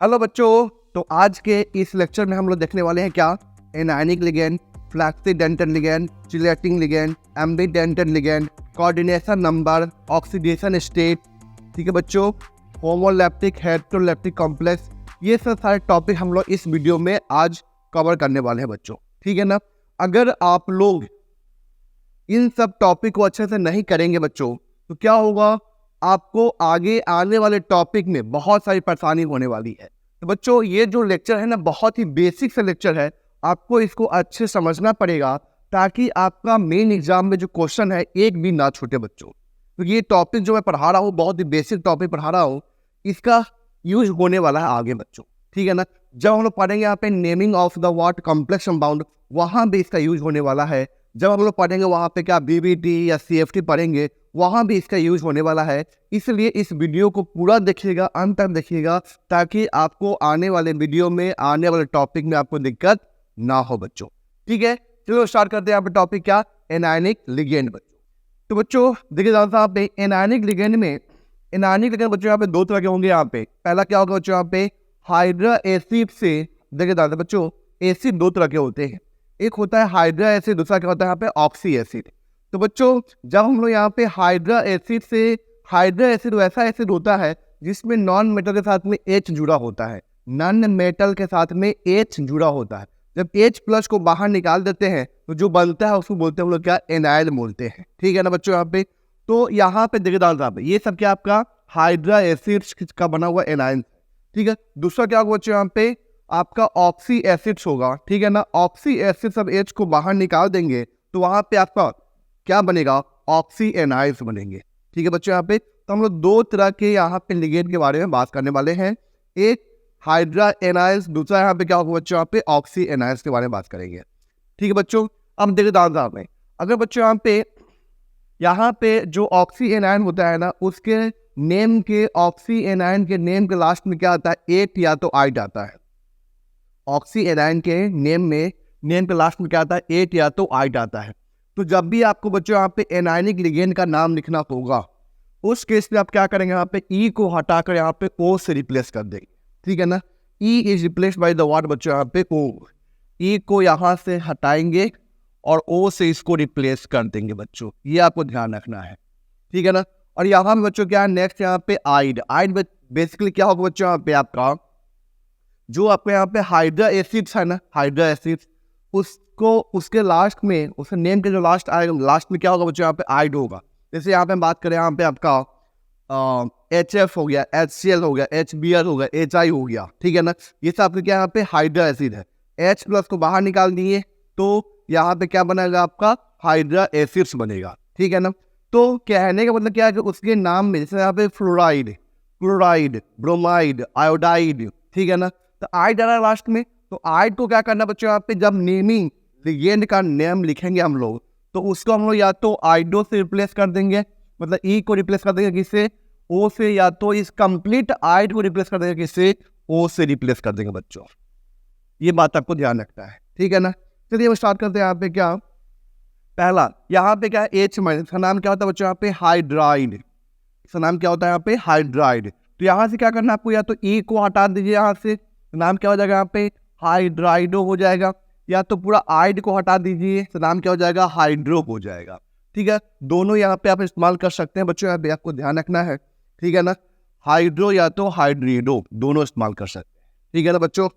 Hello बच्चों। तो आज के इस लेक्चर में हम लोग देखने वाले हैं क्या, anionic ligand, flexidentate ligand, chelating ligand, ambidentate ligand, coordination number, oxidation state. ठीक है बच्चों, होमोलैप्टिक हेटेरोलैप्टिक कॉम्प्लेक्स, ये सब सारे टॉपिक हम लोग इस वीडियो में आज कवर करने वाले हैं बच्चों। ठीक है ना। अगर आप लोग इन सब टॉपिक को अच्छे से नहीं करेंगे बच्चों तो क्या होगा, आपको आगे आने वाले टॉपिक में बहुत सारी परेशानी होने वाली है। तो बच्चों ये जो लेक्चर है ना, बहुत ही बेसिक से लेक्चर है, आपको इसको अच्छे समझना पड़ेगा ताकि आपका मेन एग्जाम में जो क्वेश्चन है एक भी ना छूटे बच्चों। तो ये टॉपिक जो मैं पढ़ा रहा हूँ, बहुत ही बेसिक टॉपिक पढ़ा रहा हूँ, इसका यूज होने वाला है आगे बच्चों। ठीक है ना। जब हम लोग पढ़ेंगे यहाँ पे naming of the word complex compound, वहाँ भी इसका यूज होने वाला है। जब हम लोग पढ़ेंगे वहाँ पे क्या बीबीटी या सीएफटी पढ़ेंगे, वहाँ भी इसका यूज होने वाला है। इसलिए इस वीडियो को पूरा देखिएगा, अंत तक देखिएगा, ताकि आपको आने वाले वीडियो में, आने वाले टॉपिक में आपको दिक्कत ना हो बच्चों। ठीक है, चलो स्टार्ट करते हैं। यहाँ पे टॉपिक क्या, एनायनिक लिगेंड बच्चों। तो बच्चों देखिए यहाँ पे एनायनिक लिगेंड में, एनायनिक लिगेंड बच्चों यहाँ पे दो तरह के होंगे। यहाँ पे पहला क्या होगा बच्चों, यहाँ पे हाइड्रा एसिड से, देखिए बच्चों एसिड दो तरह के होते हैं, एक होता है हाइड्रा एसिड, दूसरा क्या होता है यहाँ पे ऑक्सी एसिड। तो बच्चों जब हम लोग यहाँ पे हाइड्रा एसिड से, हाइड्रा एसिड वैसा एसिड होता है जिसमें नॉन मेटल के साथ में H जुड़ा होता है, नॉन मेटल के साथ में H जुड़ा होता है। जब H प्लस को बाहर निकाल देते हैं तो जो बनता है उसको बोलते हैं हम लोग क्या, एनायन बोलते हैं। ठीक है ना बच्चों। यहाँ पे तो यहाँ पे देखिए साहब, ये सब क्या आपका हाइड्रा एसिड का बना हुआ एनायन। ठीक है। दूसरा क्या होगा बच्चों, यहाँ पे आपका ऑक्सी एसिड होगा। ठीक है ना। ऑक्सी एसिड सब H को बाहर निकाल देंगे तो वहां पे आपका क्या बनेगा, ऑक्सी एनाइड्स बनेंगे। ठीक है बच्चों। यहाँ पे तो हम लोग दो तरह के यहाँ पे लिगेंड के बारे में बात करने वाले हैं, एक हाइड्रा एनाइड्स, दूसरा यहाँ पे क्या होगा बच्चों, यहाँ पे ऑक्सी एनाइड्स के बारे में बात करेंगे। ठीक है बच्चों। अब देखिए दादा में, अगर बच्चों यहाँ पे जो ऑक्सी एनायन होता है ना, उसके नेम के, ऑक्सी एनायन के नेम के लास्ट में क्या आता है, एट या तो आइट आता है। ऑक्सी एनायन के नेम के लास्ट में क्या आता है, एट या तो आइट आता है। तो जब भी आपको बच्चों यहाँ पे एनायनिक लिगेंड का नाम लिखना होगा, उस केस में आप क्या करेंगे, यहाँ पे ई को हटाकर यहाँ पे ओ से रिप्लेस कर देंगे। ठीक है ना। E is replace by the word बच्चों यहाँ पे ओ, ई को यहाँ से हटाएंगे और ओ से इसको रिप्लेस कर देंगे बच्चों, ये आपको ध्यान रखना है। ठीक है ना। और यहाँ पे बच्चों क्या है, नेक्स्ट यहाँ पे आइड। आइड बेसिकली क्या होगा बच्चों, यहाँ पे आपका जो आपके यहाँ पे हाइड्रा एसिड है ना, हाइड्रा एसिड, उसको उसके लास्ट में, उसके नेम के जो लास्ट आएगा, लास्ट में क्या होगा बच्चों, यहाँ पे आइड होगा। जैसे यहाँ पे हम बात करें, यहाँ पे आपका HF हो गया, HCl हो गया, HBr हो गया, HI हो गया। ठीक है ना। ये सब आपके क्या यहाँ पे हाइड्रा एसिड है। H प्लस को बाहर निकाल दिए तो यहाँ पे क्या बनेगा, आपका हाइड्रा एसिड्स बनेगा। ठीक है ना। तो कहने का मतलब क्या है कि उसके नाम में, जैसे यहाँ पे फ्लोराइड, क्लोराइड, ब्रोमाइड, आयोडाइड, ठीक है ना, तो आइड आ रहा है लास्ट में। तो आइड को क्या करना बच्चों, यहाँ पे जब नेमिंग लिगेंड का नेम लिखेंगे हम लोग, तो उसको हम लोग या तो आइडो से रिप्लेस कर देंगे, मतलब ई को रिप्लेस कर देंगे किससे, ओ से, या तो इस कंप्लीट आइड को रिप्लेस कर देंगे किससे, ओ से रिप्लेस कर देंगे बच्चों। ये बात आपको ध्यान रखना है। ठीक है ना। चलिए हम स्टार्ट करते हैं। यहाँ पे क्या, पहला यहाँ पे क्या है, H माइनस, इसका नाम क्या होता है बच्चों, यहाँ पे हाइड्राइड, इसका नाम क्या होता है यहाँ पे, हाइड्राइड। तो यहाँ से क्या करना है आपको, या तो ई को हटा दीजिए, यहाँ से नाम क्या हो जाएगा, यहाँ पे हाइड्राइडो हो जाएगा, या तो पूरा आइड को हटा दीजिए तो नाम क्या हो जाएगा, हाइड्रो हो जाएगा। ठीक है। दोनों यहाँ पे आप इस्तेमाल कर सकते हैं बच्चों, यहाँ पे आपको ध्यान रखना है। ठीक है ना। हाइड्रो या तो हाइड्रीडो, दोनों इस्तेमाल कर सकते हैं। ठीक है ना बच्चों।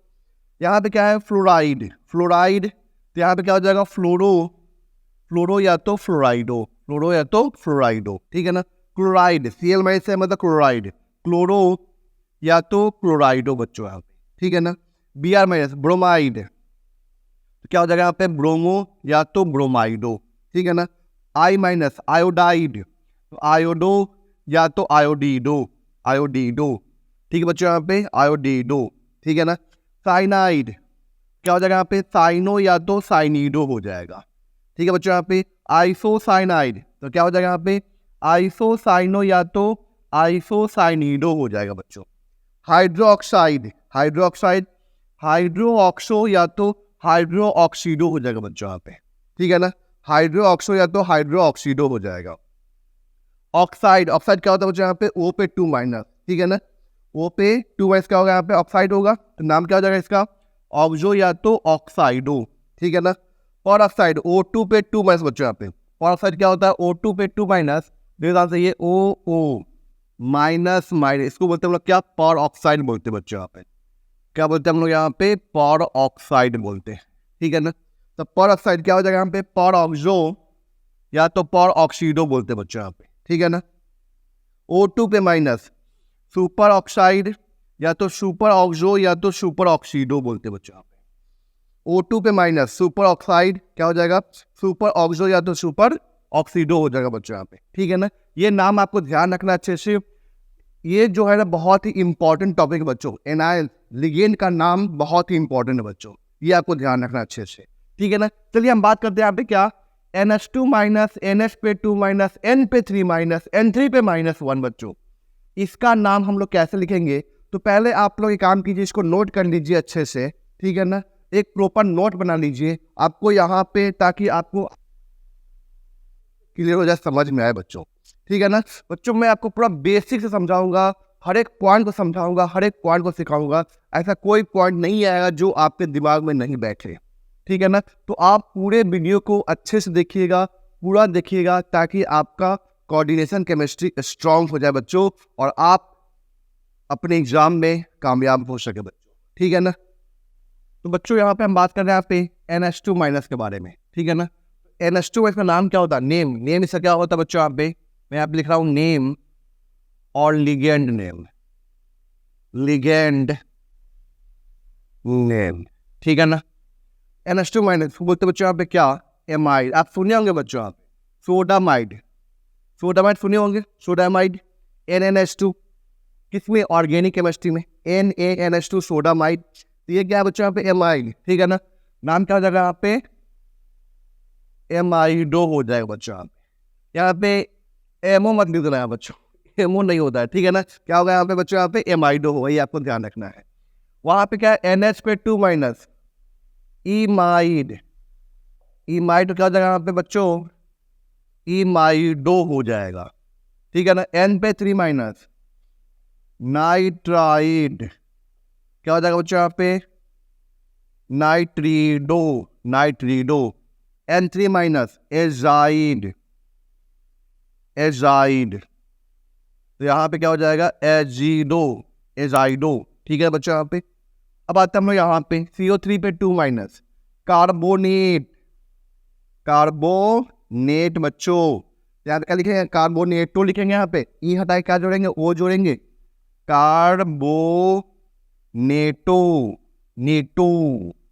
यहाँ पे क्या है, फ्लोराइड, फ्लोराइड, तो यहाँ पे क्या हो जाएगा, फ्लोरो, फ्लोरो या तो फ्लोराइडो, फ्लोरो या तो फ्लोराइडो। ठीक है ना। क्लोराइड, Cl माइनस से मतलब क्लोराइड, क्लोरो या तो क्लोराइडो बच्चों यहाँ पे। ठीक है ना। Br माइनस, ब्रोमाइड, तो क्या हो जाएगा यहाँ पे, ब्रोमो या तो ब्रोमाइडो। ठीक है ना। I माइनस, आयोडाइड, तो आयोडो या तो आयोडीडो, आयोडीडो। ठीक है बच्चों यहाँ पे, आयोडीडो। ठीक है ना। साइनाइड, क्या हो जाएगा यहाँ पे, साइनो या तो साइनीडो हो जाएगा। ठीक है बच्चों यहाँ पे आइसोसाइनाइड, तो क्या हो जाएगा यहाँ पे, आइसोसाइनो या तो आइसोसाइनीडो हो जाएगा बच्चों। हाइड्रोक्साइड, हाइड्रोक्साइड, हाइड्रोऑक्सो या तो हाइड्रोऑक्सीडो हो जाएगा बच्चों यहाँ पे। ठीक है ना। हाइड्रोऑक्सो या तो हाइड्रोऑक्सीडो हो जाएगा। ऑक्साइड, ऑक्साइड क्या होता है बच्चों यहाँ पे, O पे 2 माइनस। ठीक है ना। ओ पे 2 माइनस क्या होगा यहाँ पे ऑक्साइड होगा, तो नाम क्या हो जाएगा इसका ऑक्सो या तो ऑक्साइडो, ठीक है ना। पर ऑक्साइड O2 पे 2 माइनस बच्चों यहाँ पे, पर ऑक्साइड क्या होता है O2 पे 2 माइनस, मेरे ख्याल से ये O माइनस माइनस, इसको बोलते हैं हम लोग क्या पर ऑक्साइड बोलते हैं बच्चों यहाँ पे, क्या बोलते हैं हम लोग यहाँ पे पर ऑक्साइड बोलते हैं, ठीक है ना। तो पर ऑक्साइड क्या हो जाएगा यहाँ पे पर ऑक्सो या तो पर ऑक्सीडो बोलते हैं बच्चों यहाँ पे, ठीक है ना। O2 पे माइनस सुपर ऑक्साइड या तो सुपर ऑक्सो या तो सुपर ऑक्सीडो बोलते हैं बच्चों यहाँ पे। O2 पे माइनस सुपर ऑक्साइड क्या हो जाएगा सुपर ऑक्सो या तो सुपर ऑक्सीडो हो जाएगा बच्चों यहाँ पे, ठीक है ना। ये नाम आपको ध्यान रखना अच्छे से, ये जो है ना बहुत ही इंपॉर्टेंट टॉपिक है बच्चों, एनाइल लिगेंड का नाम बहुत ही इंपॉर्टेंट है बच्चों, ये आपको ध्यान रखना अच्छे से, ठीक है ना। चलिए हम बात करते हैं यहाँ पे क्या NH2 माइनस NH पे 2 माइनस N पे 3 माइनस N3 पे -1 बच्चों, इसका नाम हम लोग कैसे लिखेंगे। तो पहले आप लोग एक काम कीजिए, इसको नोट कर लीजिए अच्छे से, ठीक है ना। एक प्रॉपर नोट बना लीजिए आपको यहाँ पे, ताकि आपको क्लियर हो जाए, समझ में आए बच्चों, ठीक है ना। बच्चों मैं आपको पूरा बेसिक से समझाऊंगा, हर एक पॉइंट को समझाऊंगा, हर एक पॉइंट को सिखाऊंगा, ऐसा कोई पॉइंट नहीं आएगा जो आपके दिमाग में नहीं बैठे, ठीक है ना। तो आप पूरे वीडियो को अच्छे से देखिएगा, पूरा देखिएगा, ताकि आपका कोऑर्डिनेशन केमिस्ट्री स्ट्रांग हो जाए बच्चों, और आप अपने एग्जाम में कामयाब हो सके बच्चों, ठीक है ना। तो बच्चों यहाँ पे हम बात कर रहे हैं यहाँ पे NH2 माइनस के बारे में, ठीक है ना। NH2 इसका नाम क्या होता है, नेम इसका क्या होता है बच्चों, यहाँ पे मैं यहाँ पे लिख रहा हूँ नेम और लिगेंड नेम, ठीक है ना। NH2 माइनस बोलते बच्चों यहाँ पे क्या एमाइड, आप सुने होंगे बच्चों यहाँ पे सोडामाइड सुने होंगे, सोडामाइड NaNH2 किसमें ऑर्गेनिक केमिस्ट्री में NaNH2 सोडामाइड, तो ये क्या है बच्चों यहाँ पे एमाइड, ठीक है ना। नाम क्या हो जाएगा यहाँ पे एमाइडो हो जाएगा बच्चों यहाँ पे एमओ मत लिख देना है बच्चों, एमओ नहीं होता है, ठीक है ना। क्या होगा यहाँ पे बच्चों यहाँ पे एमाइडो होगा, ये आपको ध्यान रखना है। वहां पे क्या है NH पे 2 माइनस इमाइड क्या हो जाएगा यहाँ पे बच्चों इमाइडो हो जाएगा, ठीक है ना। N पे 3 माइनस नाइट्राइड क्या हो जाएगा बच्चों यहाँ पे नाइट्रीडो N3 माइनस एजाइड, तो यहाँ पे क्या हो जाएगा एजाइडो, ठीक है बच्चों यहाँ पे। अब आते हैं हम लोग यहाँ पे CO3 पे 2 माइनस कार्बोनेट बच्चों, यहाँ पे क्या लिखेंगे कार्बोनेटो लिखेंगे, यहाँ पे ई हटाए क्या जोड़ेंगे ओ जोड़ेंगे कार्बोनेटो,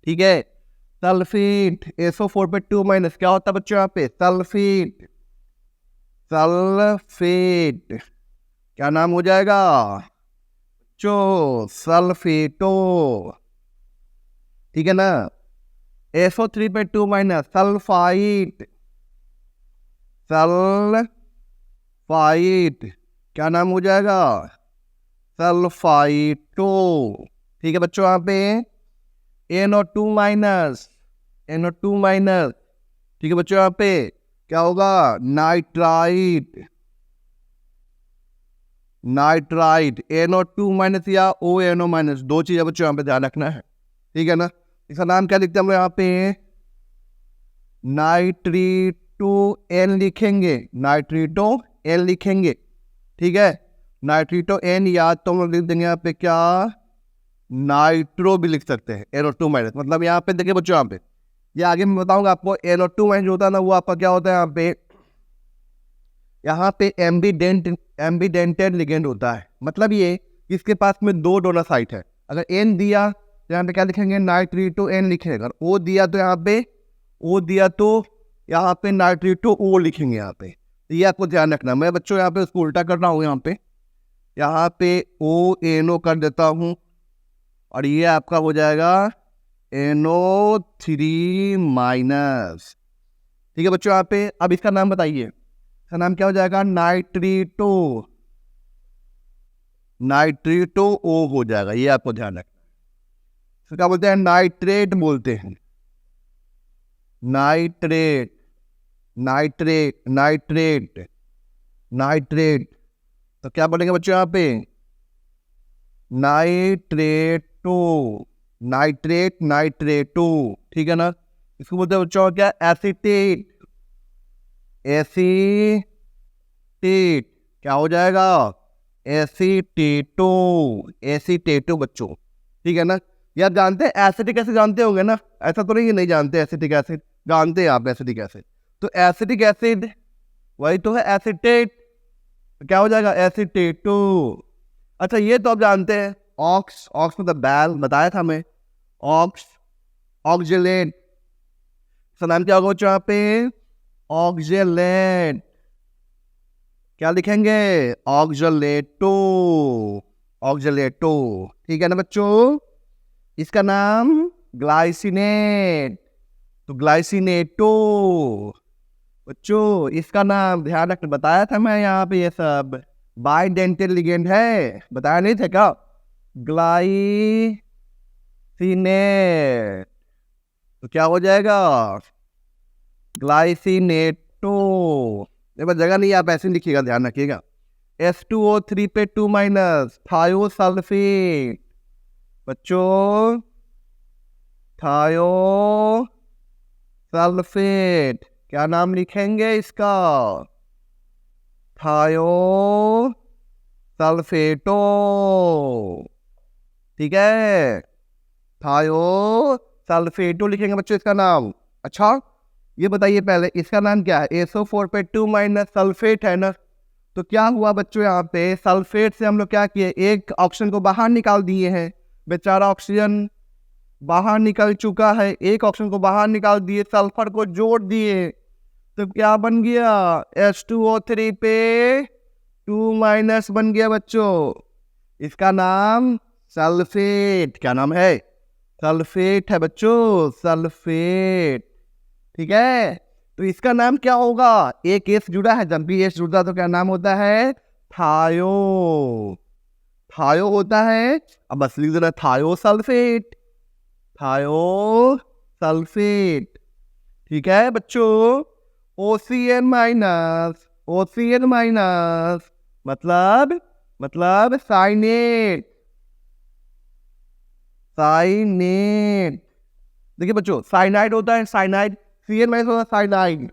ठीक है। सल्फेट SO4 पे 2 माइनस क्या होता है बच्चों यहाँ पे सल्फेट, क्या नाम हो जाएगा सल्फेटो, ठीक है ना। SO3 पे 2 माइनस सल्फाइट क्या नाम हो जाएगा सल्फाइटो, ठीक है बच्चों यहाँ पे NO2 माइनस, ठीक है बच्चों यहाँ पे क्या होगा नाइट्राइट NO2 माइनस या ONO माइनस, दो चीजें बच्चों यहाँ पे ध्यान रखना है, ठीक है ना। इसका नाम क्या लिखते हैं हम लोग यहाँ पे नाइट्रीटो N लिखेंगे, ठीक है। नाइट्रीटो N या तो हम लोग लिख देंगे यहाँ पे क्या नाइट्रो भी लिख सकते हैं NO2 माइनस, मतलब यहाँ पे देखिए बच्चों यहाँ पे ये आगे मैं बताऊंगा आपको NO2 माइनस जो होता है ना वो आपका क्या होता है यहाँ पे एम्बीडेंटेड लिगेंड होता है, मतलब ये इसके पास में दो डोनर साइट है। अगर N दिया तो यहाँ पे क्या लिखेंगे नाइट्रीटो N लिखेंगे, अगर O दिया तो यहाँ पे नाइट्रीटो O लिखेंगे यहाँ पे, तो ये आपको ध्यान रखना। मैं बच्चों यहाँ पे उसको उल्टा कर रहा हूँ, यहाँ पे ONO कर देता हूँ और ये आपका हो जाएगा NO3 माइनस, ठीक है बच्चों यहाँ पे। अब इसका नाम बताइए, इसका नाम क्या हो जाएगा नाइट्रीटो O हो जाएगा, ये आपको ध्यान रखना है। तो क्या बोलते हैं नाइट्रेट बोलते हैं, नाइट्रेट, तो क्या बोलेंगे बच्चों यहाँ पे नाइट्रेटो, नाइट्रेटो, ठीक है ना। इसको बोलते हैं बच्चों क्या, एसीटेट, एसीटेट क्या हो जाएगा, एसीटेटो, एसीटेटो बच्चों, ठीक है ना। ये आप जानते हैं एसिटिक एसिड जानते होंगे ना, ऐसा तो नहीं जानते, एसिटिक एसिड जानते हैं आप, एसिटिक एसिड। तो एसिटिक एसिड वही तो है एसीटेट, तो क्या हो जाएगा एसीटेटो। अच्छा ये तो आप जानते हैं ऑक्स, ऑक्स मतलब बैल, बताया था मैं, ऑक्स, ऑक्जेलेट, इसका नाम क्या होगा बच्चों यहाँ पे, ऑक्जेलेट, क्या लिखेंगे, ऑक्जेलेटो, ऑक्जेलेटो, ठीक है ना बच्चों। इसका नाम ग्लाइसिनेट, तो ग्लाइसिनेटो बच्चों, इसका नाम ध्यान रखना, बताया था मैं यहाँ पे ये सब बाइडेंटल लिगेंड है, बताया नहीं था क्या, ग्लाइसिनेट, तो क्या हो जाएगा ग्लाइसिनेटो। देखो जगह नहीं, आप ऐसे लिखिएगा, ध्यान रखिएगा। H2O3 पे 2 माइनस, थायोसल्फेट बच्चों, थायोसल्फेट, क्या नाम लिखेंगे इसका, थायोसल्फेटो, ठीक है, थायोसल्फेटो लिखेंगे बच्चों इसका नाम। अच्छा ये बताइए पहले इसका नाम क्या है, SO4 पे 2 माइनस सल्फेट है ना, तो क्या हुआ बच्चों यहाँ पे सल्फेट से हम लोग क्या किए, एक ऑक्सीजन को बाहर निकाल दिए हैं, बेचारा ऑक्सीजन बाहर निकल चुका है, एक ऑक्सीजन को बाहर निकाल दिए, सल्फर को जोड़ दिए, तो क्या बन गया H2O3 पे 2 माइनस बन गया बच्चों, इसका नाम सल्फेट, क्या नाम है, सल्फेट है बच्चों, सल्फेट, ठीक है। तो इसका नाम क्या होगा, एक एस जुड़ा है, जब भी एस जुड़ता तो क्या नाम होता है, थायो, थायो होता है। अब बस लिख देना थायो सल्फेट, थायो सल्फेट, ठीक है बच्चों। OCN माइनस, OCN माइनस मतलब साइनेट, साइनेट, देखिए बच्चों साइनाइड होता है, साइनाइड, CN माइनस होता है साइनाइड,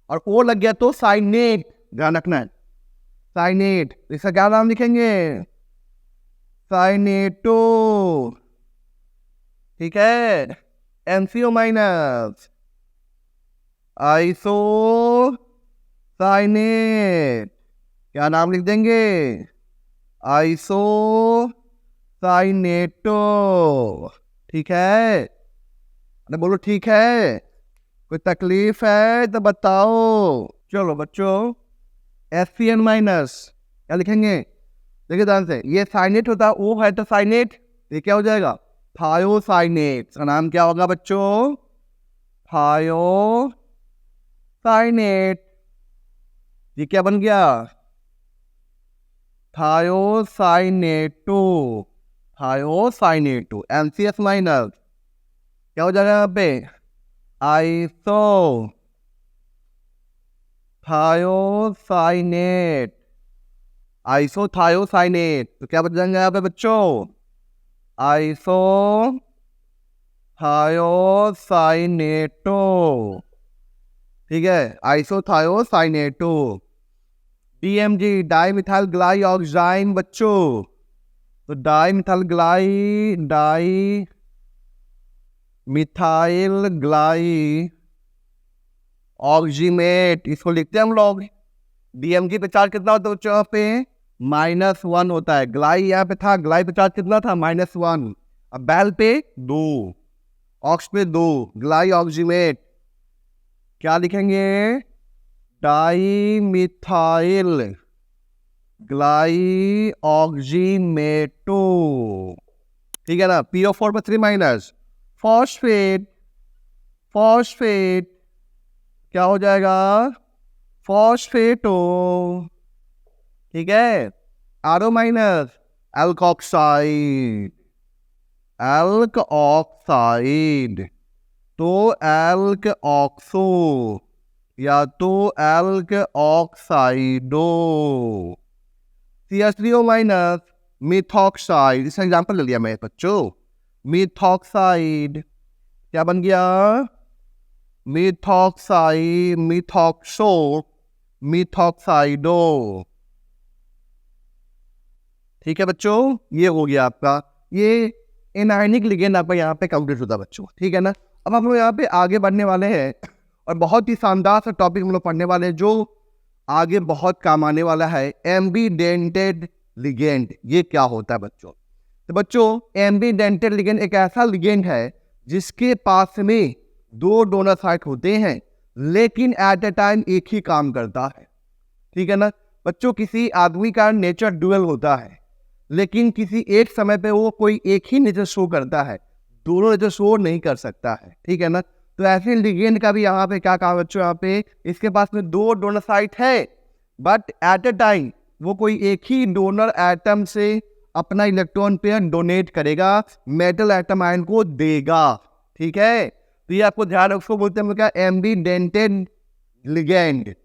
और O लग गया तो साइनेट, ध्यान रखना है, साइनेट, इसका क्या नाम लिखेंगे, साइनेटो, ठीक है। NCO माइनस, आइसो साइनेट, क्या नाम लिख देंगे, आइसो साइनेटो, ठीक है, अरे बोलो ठीक है, कोई तकलीफ है तो बताओ। चलो बच्चों SCN माइनस क्या लिखेंगे, देखिए ध्यान से, ये साइनेट होता है, O है तो साइनेट, ये क्या हो जाएगा थायोसाइनेट, इसका नाम क्या होगा बच्चों, थायोसाइनेट, ये क्या बन गया थायोसाइनेटो, थायोसाइनेटो। NCS माइनस क्या हो जाएगा यहाँ पे, आइसो थायोसाइनेट, आइसो थायोसाइनेट, तो क्या बच जाएंगे यहाँ पे बच्चों, आइसो थायोसाइनेटो, ठीक है, iso thiocyanato. DMG di methyl glyoxide बच्चों, तो डाई मिथाइल ग्लाई ऑक्सीमेट, इसको लिखते हैं हम लोग। DMG पे चार्ज कितना होता है बच्चों, यहाँ पे -1 होता है, ग्लाई यहाँ पे था, ग्लाई पे चार्ज कितना था -1, अब बैल पे 2, ऑक्स पे 2, ग्लाई ऑक्सीमेट, क्या लिखेंगे डाई मिथाइल ग्लाई ऑक्सीमेटो, ठीक है ना। PO4 पे 3 माइनस, फॉस्फेट, फॉस्फेट क्या हो जाएगा फॉस्फेटो, ठीक है। RO minus alkoxide, elk oxide, तो एल्क ऑक्सो या तो एल्क ऑक्साइडो। CH3O माइनस मिथॉक्साइड, इसका एग्जाम्पल ले लिया मैं बच्चों, मिथॉक्साइड क्या बन गया, मिथॉक्साइड, मिथॉक्सो, मिथॉक्साइडो। ठीक है बच्चों, ये हो गया आपका, ये एनायनिक लिगेंड आपका यहाँ पे कंप्लीट होता है बच्चों। ठीक है ना। अब हम लोग यहाँ पे आगे बढ़ने वाले हैं और बहुत ही शानदार सा टॉपिक हम लोग पढ़ने वाले हैं जो आगे बहुत काम आने वाला है, एम्बीडेंटेड लिगेंड। ये क्या होता है बच्चों? तो बच्चों एम्बीडेंटेड लिगेंड एक ऐसा लिगेंड है जिसके पास में दो डोनर साइट होते हैं लेकिन एट ए टाइम एक ही काम करता है। ठीक है ना बच्चों, किसी आदमी का नेचर डुअल होता है लेकिन किसी एक समय पे वो कोई एक ही नेचर शो करता है, दोनों नेचर शो नहीं कर सकता है। ठीक है ना। तो ऐसे लिगेंड का भी यहाँ पे क्या काम बच्चों, यहाँ पे इसके पास में दो डोनर साइट है बट एट ए टाइम वो कोई एक ही डोनर एटम से अपना इलेक्ट्रॉन पेयर डोनेट करेगा, मेटल एटम आयन को देगा। ठीक है, तो ये आपको ध्यान रखो, बोलते हैं क्या, एम्बीडेंटेड ligand,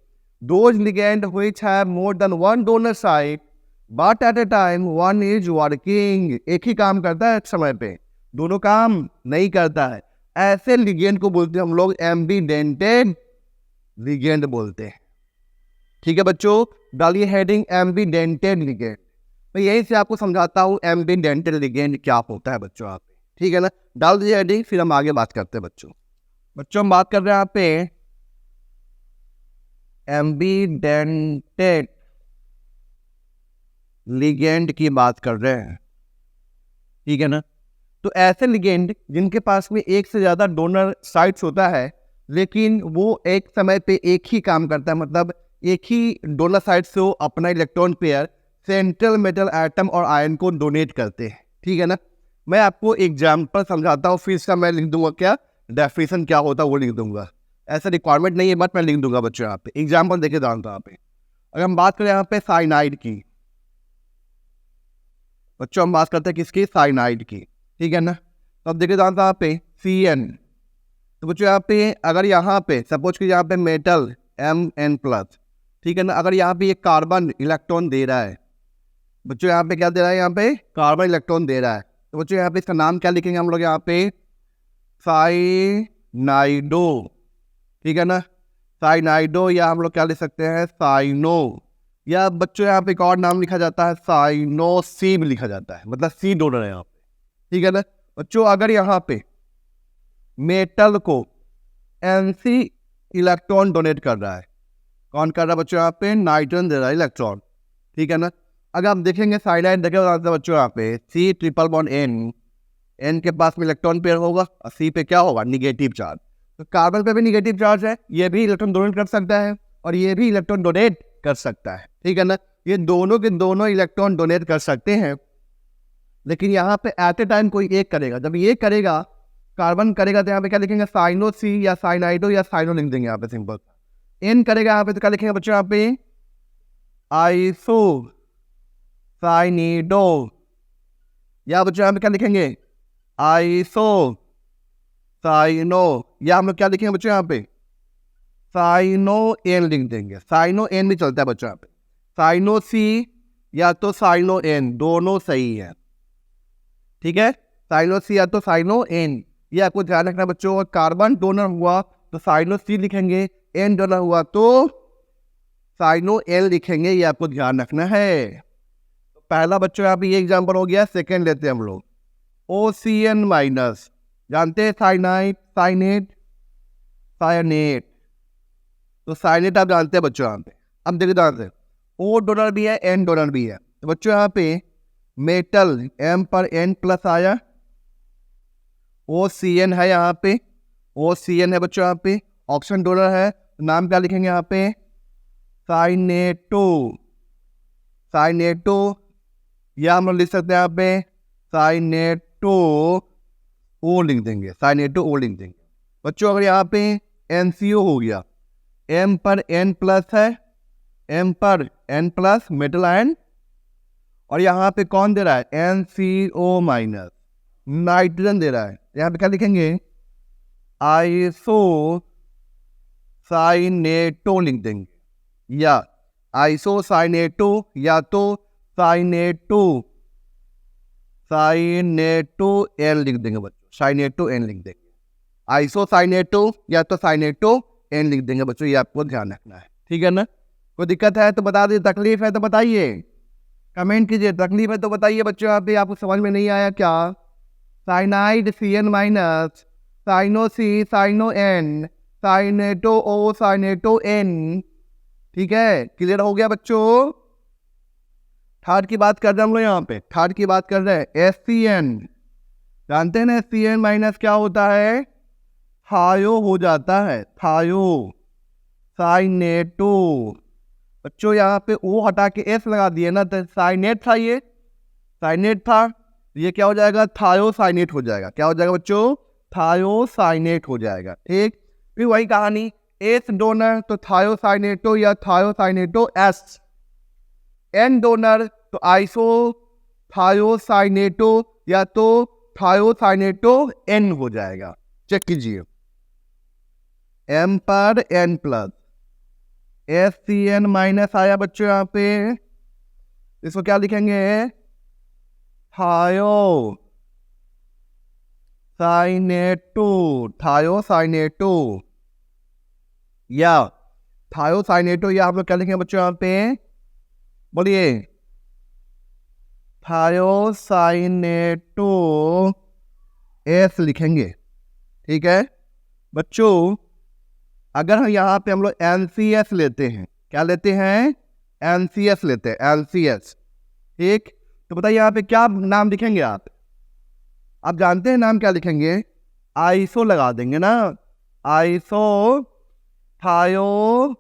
those ligand which have more than one donor site but at a time one is working, एक ही काम करता है एक समय पे, दोनों काम नहीं करता है, ऐसे लिगेंड को बोलते हैं हम लोग एम्बीडेंटेड लिगेंड बोलते हैं। ठीक है बच्चों, डालिए हेडिंग एम्बीडेंटेड लिगेंड। मैं यहीं से आपको समझाता हूँ एम्बीडेंटेड लिगेंड क्या होता है बच्चों। आप ठीक है ना, डाल दीजिए हेडिंग, फिर हम आगे बात करते हैं बच्चों। बच्चों हम बात कर रहे हैं यहाँ पे एम्बीडेंटेड लिगेंड की बात कर रहे हैं। ठीक है ना, तो ऐसे लिगेंड जिनके पास में एक से ज्यादा डोनर साइट्स होता है लेकिन वो एक समय पे एक ही काम करता है, मतलब एक ही डोनर साइट से वो अपना electron pair central metal atom और आयन को डोनेट करते हैं। ठीक है ना, मैं आपको एग्जाम्पल समझाता हूँ, फिर इसका मैं लिख दूंगा क्या डेफिनेशन क्या होता है वो लिख दूंगा, ऐसा रिक्वायरमेंट नहीं है बट मैं लिख दूंगा बच्चों। यहाँ पे एग्जाम्पल देखे जानता यहाँ पे, अगर हम बात करें यहाँ पे साइनाइड की, बच्चों हम बात करते हैं किसकी, साइनाइड की। ठीक है ना, तो अब देखे जानता यहाँ पे CN, तो बच्चों यहाँ पे अगर यहाँ पे सपोज कि यहाँ पे मेटल Mn+, ठीक है ना, अगर यहाँ पे ये कार्बन इलेक्ट्रॉन दे रहा है बच्चों, यहाँ पे क्या दे रहा है, यहाँ पे कार्बन इलेक्ट्रॉन दे रहा है, तो बच्चों यहाँ पे इसका नाम क्या लिखेंगे हम लोग, यहाँ पे साइनाइडो। ठीक है ना, साइनाइडो, या हम लोग क्या लिख सकते हैं साइनो, या बच्चों यहाँ पे एक और नाम लिखा जाता है साइनोसी भी लिखा जाता है, मतलब सी डोनर है यहाँ पे। ठीक है ना बच्चों, अगर यहाँ पे मेटल को Nc इलेक्ट्रॉन डोनेट कर रहा है, कौन कर रहा है बच्चों, यहाँ पे नाइट्रोजन दे रहा है इलेक्ट्रॉन। ठीक है ना, अगर आप देखेंगे साइनाइड देखें बच्चों यहाँ पे C∧N, N के पास में इलेक्ट्रॉन पेयर होगा और C पे क्या होगा, निगेटिव चार्ज। तो कार्बन पे भी निगेटिव चार्ज है, ये भी इलेक्ट्रॉन डोनेट कर सकता है और ये भी इलेक्ट्रॉन डोनेट कर सकता है। ठीक है ना, ये दोनों के दोनों इलेक्ट्रॉन डोनेट कर सकते हैं लेकिन यहाँ पे एट ए टाइम कोई एक करेगा। जब ये करेगा, कार्बन करेगा, तो यहाँ पे क्या लिखेंगे साइनो सी या साइनाइडो या साइनो लिख देंगे यहाँ पे सिंपल। N करेगा यहाँ पे तो क्या लिखेंगे बच्चों, यहाँ पे आइसो साइनिडो, या बच्चों यहाँ पे क्या लिखेंगे आइसो साइनो, या हम लोग क्या लिखेंगे बच्चों यहाँ पे साइनो एन लिख देंगे, साइनो एन भी चलता है बच्चों यहाँ पे, साइनो सी या तो साइनो एन, दोनों सही है। ठीक है, साइनो सी या तो साइनो एन, ये आपको ध्यान रखना बच्चों। कार्बन डोनर हुआ तो साइनो सी लिखेंगे, एन डोनर हुआ तो साइनो एल लिखेंगे, ये आपको ध्यान रखना है। तो पहला बच्चों यहाँ पे ये एग्जांपल हो गया। सेकंड लेते हैं हम लोग OCN-, जानते हैं साइनाइड, साइनेट, साइनेट, तो साइनेट आप जानते हैं बच्चों यहाँ पे। अब देखिए ध्यान से, O डोनर भी है, N डोनर भी है, तो बच्चों यहाँ पे मेटल M पर N+ आया, OCN है यहाँ पे, OCN है बच्चों यहाँ पे, ऑक्सीजन डोनर है, नाम क्या लिखेंगे यहाँ पे साइनेटो, साइनेटो, या हम लोग लिख सकते हैं यहाँ पे साइनेटो ओ लिख देंगे, साइनेटो ओ लिख देंगे। बच्चों अगर यहाँ पे NCO हो गया, M पर N+ है, M पर N+ मेटल आयन, और यहाँ पे कौन दे रहा है NCO-, नाइट्रोजन दे रहा है, यहाँ पे क्या लिखेंगे आइसो साइनेटो लिख देंगे, या आइसो साइनेटो या तो साइनेटो साइनेटो एन लिख देंगे बच्चों, साइनेटो एन लिख देंगे। आइसोसाइनेटो या तो साइनेटो एन लिख देंगे बच्चों, ये आपको ध्यान रखना है, ठीक है ना। कोई दिक्कत है तो बता दीजिए, तकलीफ है तो बताइए, कमेंट कीजिए। तकलीफ है तो बताइए बच्चों, आप भी आपको समझ में नहीं आया क्या? Cyanide CN minus, cyano C cyano N, cyanato O cyanato N, ठीक है, क्लियर हो गया बच्चों। थर्ड की बात कर रहे हैं हम लोग, यहाँ पे थर्ड की बात कर रहे हैं SCN। जानते हैं ना SCN माइनस क्या होता है? थायो हो जाता है, थायो साइनेटो। बच्चों यहाँ पे O हटा के S लगा दिए ना, तो साइनेट था, ये साइनेट था, ये क्या हो जाएगा? थायोसाइनेट हो जाएगा। क्या हो जाएगा बच्चों? थायोसाइनेट हो जाएगा, ठीक। फिर वही कहानी, एस डोनर तो थायोसाइनेटो या थायोसाइनेटो एस, एन डोनर तो आइसो थायोसाइनेटो या तो थायोसाइनेटो एन हो जाएगा। चेक कीजिए, एम पर एन प्लस SCN माइनस आया बच्चों यहाँ पे, इसको क्या लिखेंगे? थायो साइनेटो, थायोसाइनेटो या थायोसाइनेटो, या आप लोग क्या लिखेंगे बच्चों यहाँ पे? बोलिए, थायोसाइनेटो एस लिखेंगे, ठीक है बच्चों। अगर हम यहाँ पे हम लोग NCS लेते हैं, क्या लेते हैं? NCS लेते हैं, NCS, ठीक। तो बताइए यहाँ पे क्या नाम लिखेंगे आप जानते हैं नाम क्या लिखेंगे? आइसो लगा देंगे ना, आइसो थायोसाइनेटो,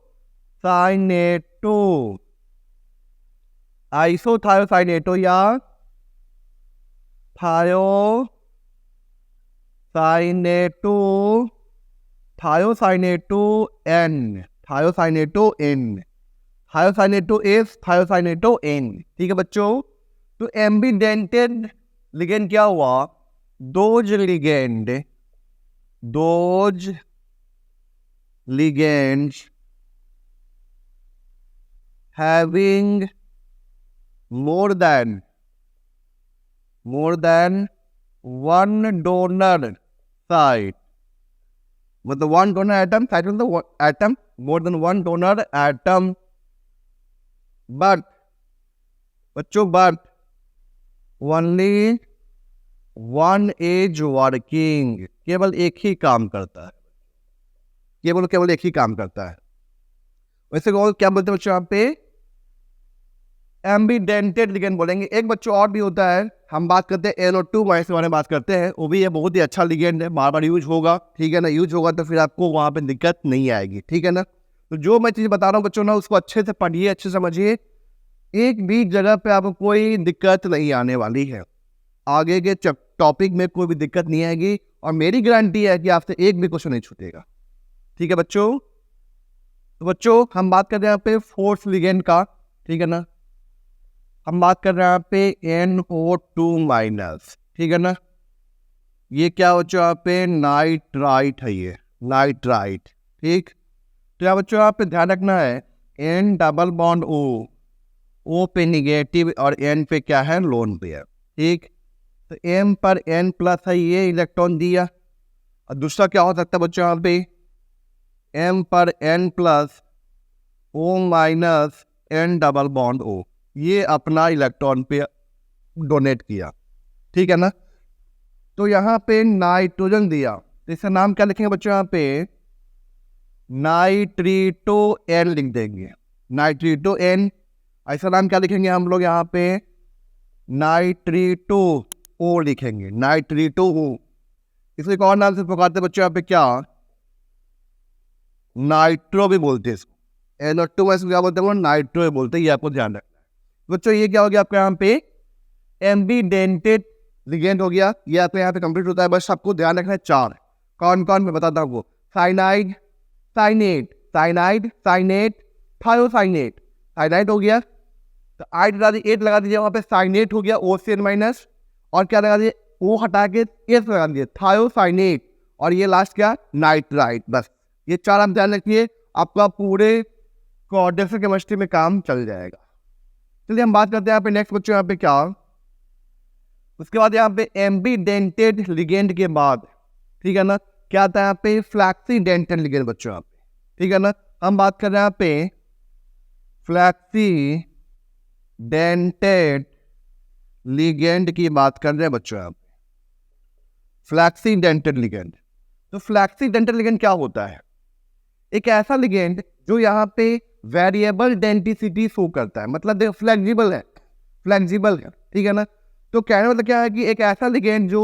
आइसो थायोसाइनेटो या thiocyanato, thiocyanato N, thiocyanato N, thiocyanato S, thiocyanato N, ठीक है बच्चों। तो एम्बिडेंटेड लिगेंड क्या हुआ? Those ligand, those ligands having more than one donor site, मतलब one donor atom site मतलब atom, more than one donor atom, but बच्चों but only one is working, केवल एक ही काम करता है, केवल एक ही काम करता है। वैसे क्या बोलते हैं बच्चों यहाँ पे? एम्बिडेंटेड लिगेंड बोलेंगे। एक बच्चों और भी होता है, हम बात करते हैं NO2 माइनस के बारे में बात करते हैं, वो भी ये बहुत ही अच्छा लिगेंड है, बार बार यूज होगा, ठीक है ना। यूज होगा तो फिर आपको वहां पे दिक्कत नहीं आएगी, ठीक है ना। तो जो मैं चीज बता रहा हूँ बच्चों ना, उसको अच्छे से पढ़िए, अच्छे समझिए, एक भी जगह पे आपको कोई दिक्कत नहीं आने वाली है, आगे के टॉपिक में कोई भी दिक्कत नहीं आएगी, और मेरी गारंटी है कि आपसे एक भी क्वेश्चन नहीं छूटेगा, ठीक है बच्चों। तो बच्चों हम बात कर रहे हैं यहाँ पे फोर्स लिगेंड का, ठीक है ना। हम बात कर रहे हैं यहाँ पे NO2 माइनस, ठीक है ना। ये क्या बच्चों यहाँ पे? नाइट्राइट है, ये नाइट्राइट, ठीक। तो यहाँ बच्चों यहाँ पे ध्यान रखना है, N डबल बॉन्ड O पे निगेटिव और N पे क्या है? लोन पे है, ठीक। तो M पर N प्लस है, ये इलेक्ट्रॉन दिया, और दूसरा क्या हो सकता है बच्चों यहाँ पे? M पर N plus O minus N double bond O, ये अपना इलेक्ट्रॉन पे डोनेट किया, ठीक है ना। तो यहाँ पे नाइट्रोजन दिया, तो इसका नाम क्या लिखेंगे बच्चों? यहाँ पे नाइट्रीटो N लिख देंगे, नाइट्रीटो N। ऐसा नाम क्या लिखेंगे हम लोग? यहाँ पे नाइट्रीटो O लिखेंगे, नाइट्रीटो O। इसको एक और नाम से पुकारते बच्चों यहाँ पे, क्या? नाइट्रो भी बोलते हैं इसको, NO2 में इसको क्या बोलते हैं? नाइट्रो भी बोलते हैं, ये आपको ध्यान रखना है बच्चों। ये क्या हो गया आपका यहाँ पे? एम्बिडेंटेड लिगेंड हो गया, ये आपके यहाँ पे कंप्लीट होता है। बस आपको ध्यान रखना है चार, कौन कौन मैं बताता हूँ। Cyanide, cyanate, cyanide, cyanate, thiocyanate. Cyanide हो गया तो आइड लगा दी, 8 लगा दीजिए वहाँ पे। साइनेट हो गया OCN माइनस, और क्या लगा दिए? O हटा के S लगा दिए, थायोसाइनेट। और ये लास्ट क्या? नाइट्राइट। बस ये चार आप ध्यान रखिए, आपका पूरे कोऑर्डिनेशन केमिस्ट्री में काम चल जाएगा। चलिए हम बात करते हैं यहाँ पे नेक्स्ट बच्चों, यहाँ पे क्या? उसके बाद यहाँ पे एम्बीडेंटेड लिगेंड के बाद, ठीक है ना, क्या आता है यहाँ पे, फ्लैक्सीडेंटेड लिगेंड बच्चों यहाँ पे, ठीक है ना। हम बात कर रहे हैं यहाँ पे फ्लैक्सीडेंटेड लिगेंड की बात कर रहे हैं बच्चों यहाँ पे, फ्लैक्सीडेंटेड लिगेंड। तो फ्लैक्सीडेंटेड लिगेंड क्या होता है, एक ऐसा लिगेंड जो यहाँ पे वेरिएबल डेंसिटी शो करता है, मतलब फ्लेक्सिबल है, ठीक है ना। तो कहने मतलब क्या है कि एक ऐसा लिगेंड जो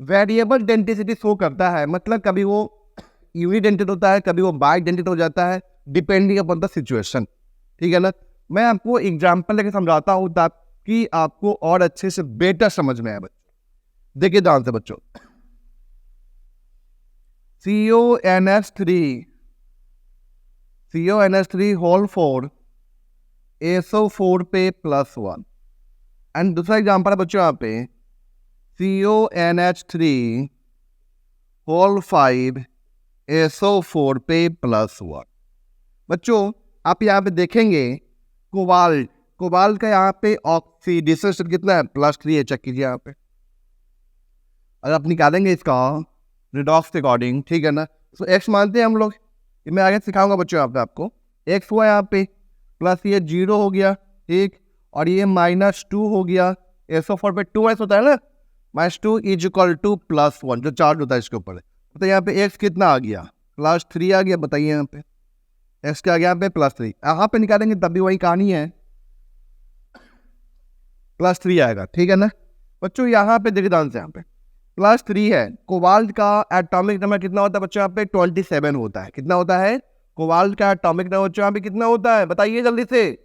वेरिएबल डेंसिटी शो करता है, मतलब कभी वो यूनिडेंटेड होता है, कभी वो बाइडेंटेड हो जाता है, डिपेंडिंग अपॉन द सिचुएशन, ठीक है ना। मैं आपको एग्जांपल लेके समझाता हूँ ताकि आपको और अच्छे से बेटर समझ में आए बच्चों। देखिए ध्यान से बच्चों, CONH3 होल 4 SO4 पे +1, एंड दूसरा एग्जांपल है बच्चों यहाँ पे CONH3 होल 5 SO4 पे +1। बच्चों आप यहाँ पे देखेंगे कोबाल्ट का यहाँ पे ऑक्सीडेशन स्टेट कितना है, +3 है, चेक कीजिए यहाँ पे। अगर आप निकालेंगे इसका रिडॉक्स के अकॉर्डिंग, ठीक है ना, तो एक्स मानते हैं हम लोग, मैं आगे सिखाऊंगा बच्चों यहाँ पे आपको। एक्स हुआ यहाँ पे प्लस ये 0 हो गया, ठीक, और ये -2 हो गया, SO4 पे 2s होता है ना, -2 = +1 जो चार्ज होता है इसके ऊपर। तो यहाँ पे एक्स कितना आ गया, +3 आ गया। बताइए यहाँ पे एक्स क्या आ गया, यहाँ पे +3, यहाँ पे निकालेंगे तब भी वही कहानी है, +3 आएगा, ठीक है ना। बच्चों यहाँ पे देखिए ध्यान से, यहाँ पे +3 है। कोबाल्ट का एटॉमिक नंबर कितना होता है बच्चों, यहाँ पे 27 होता है। कितना होता है कोबाल्ट का एटॉमिक नंबर बच्चों यहाँ पे कितना होता है, बताइए जल्दी से,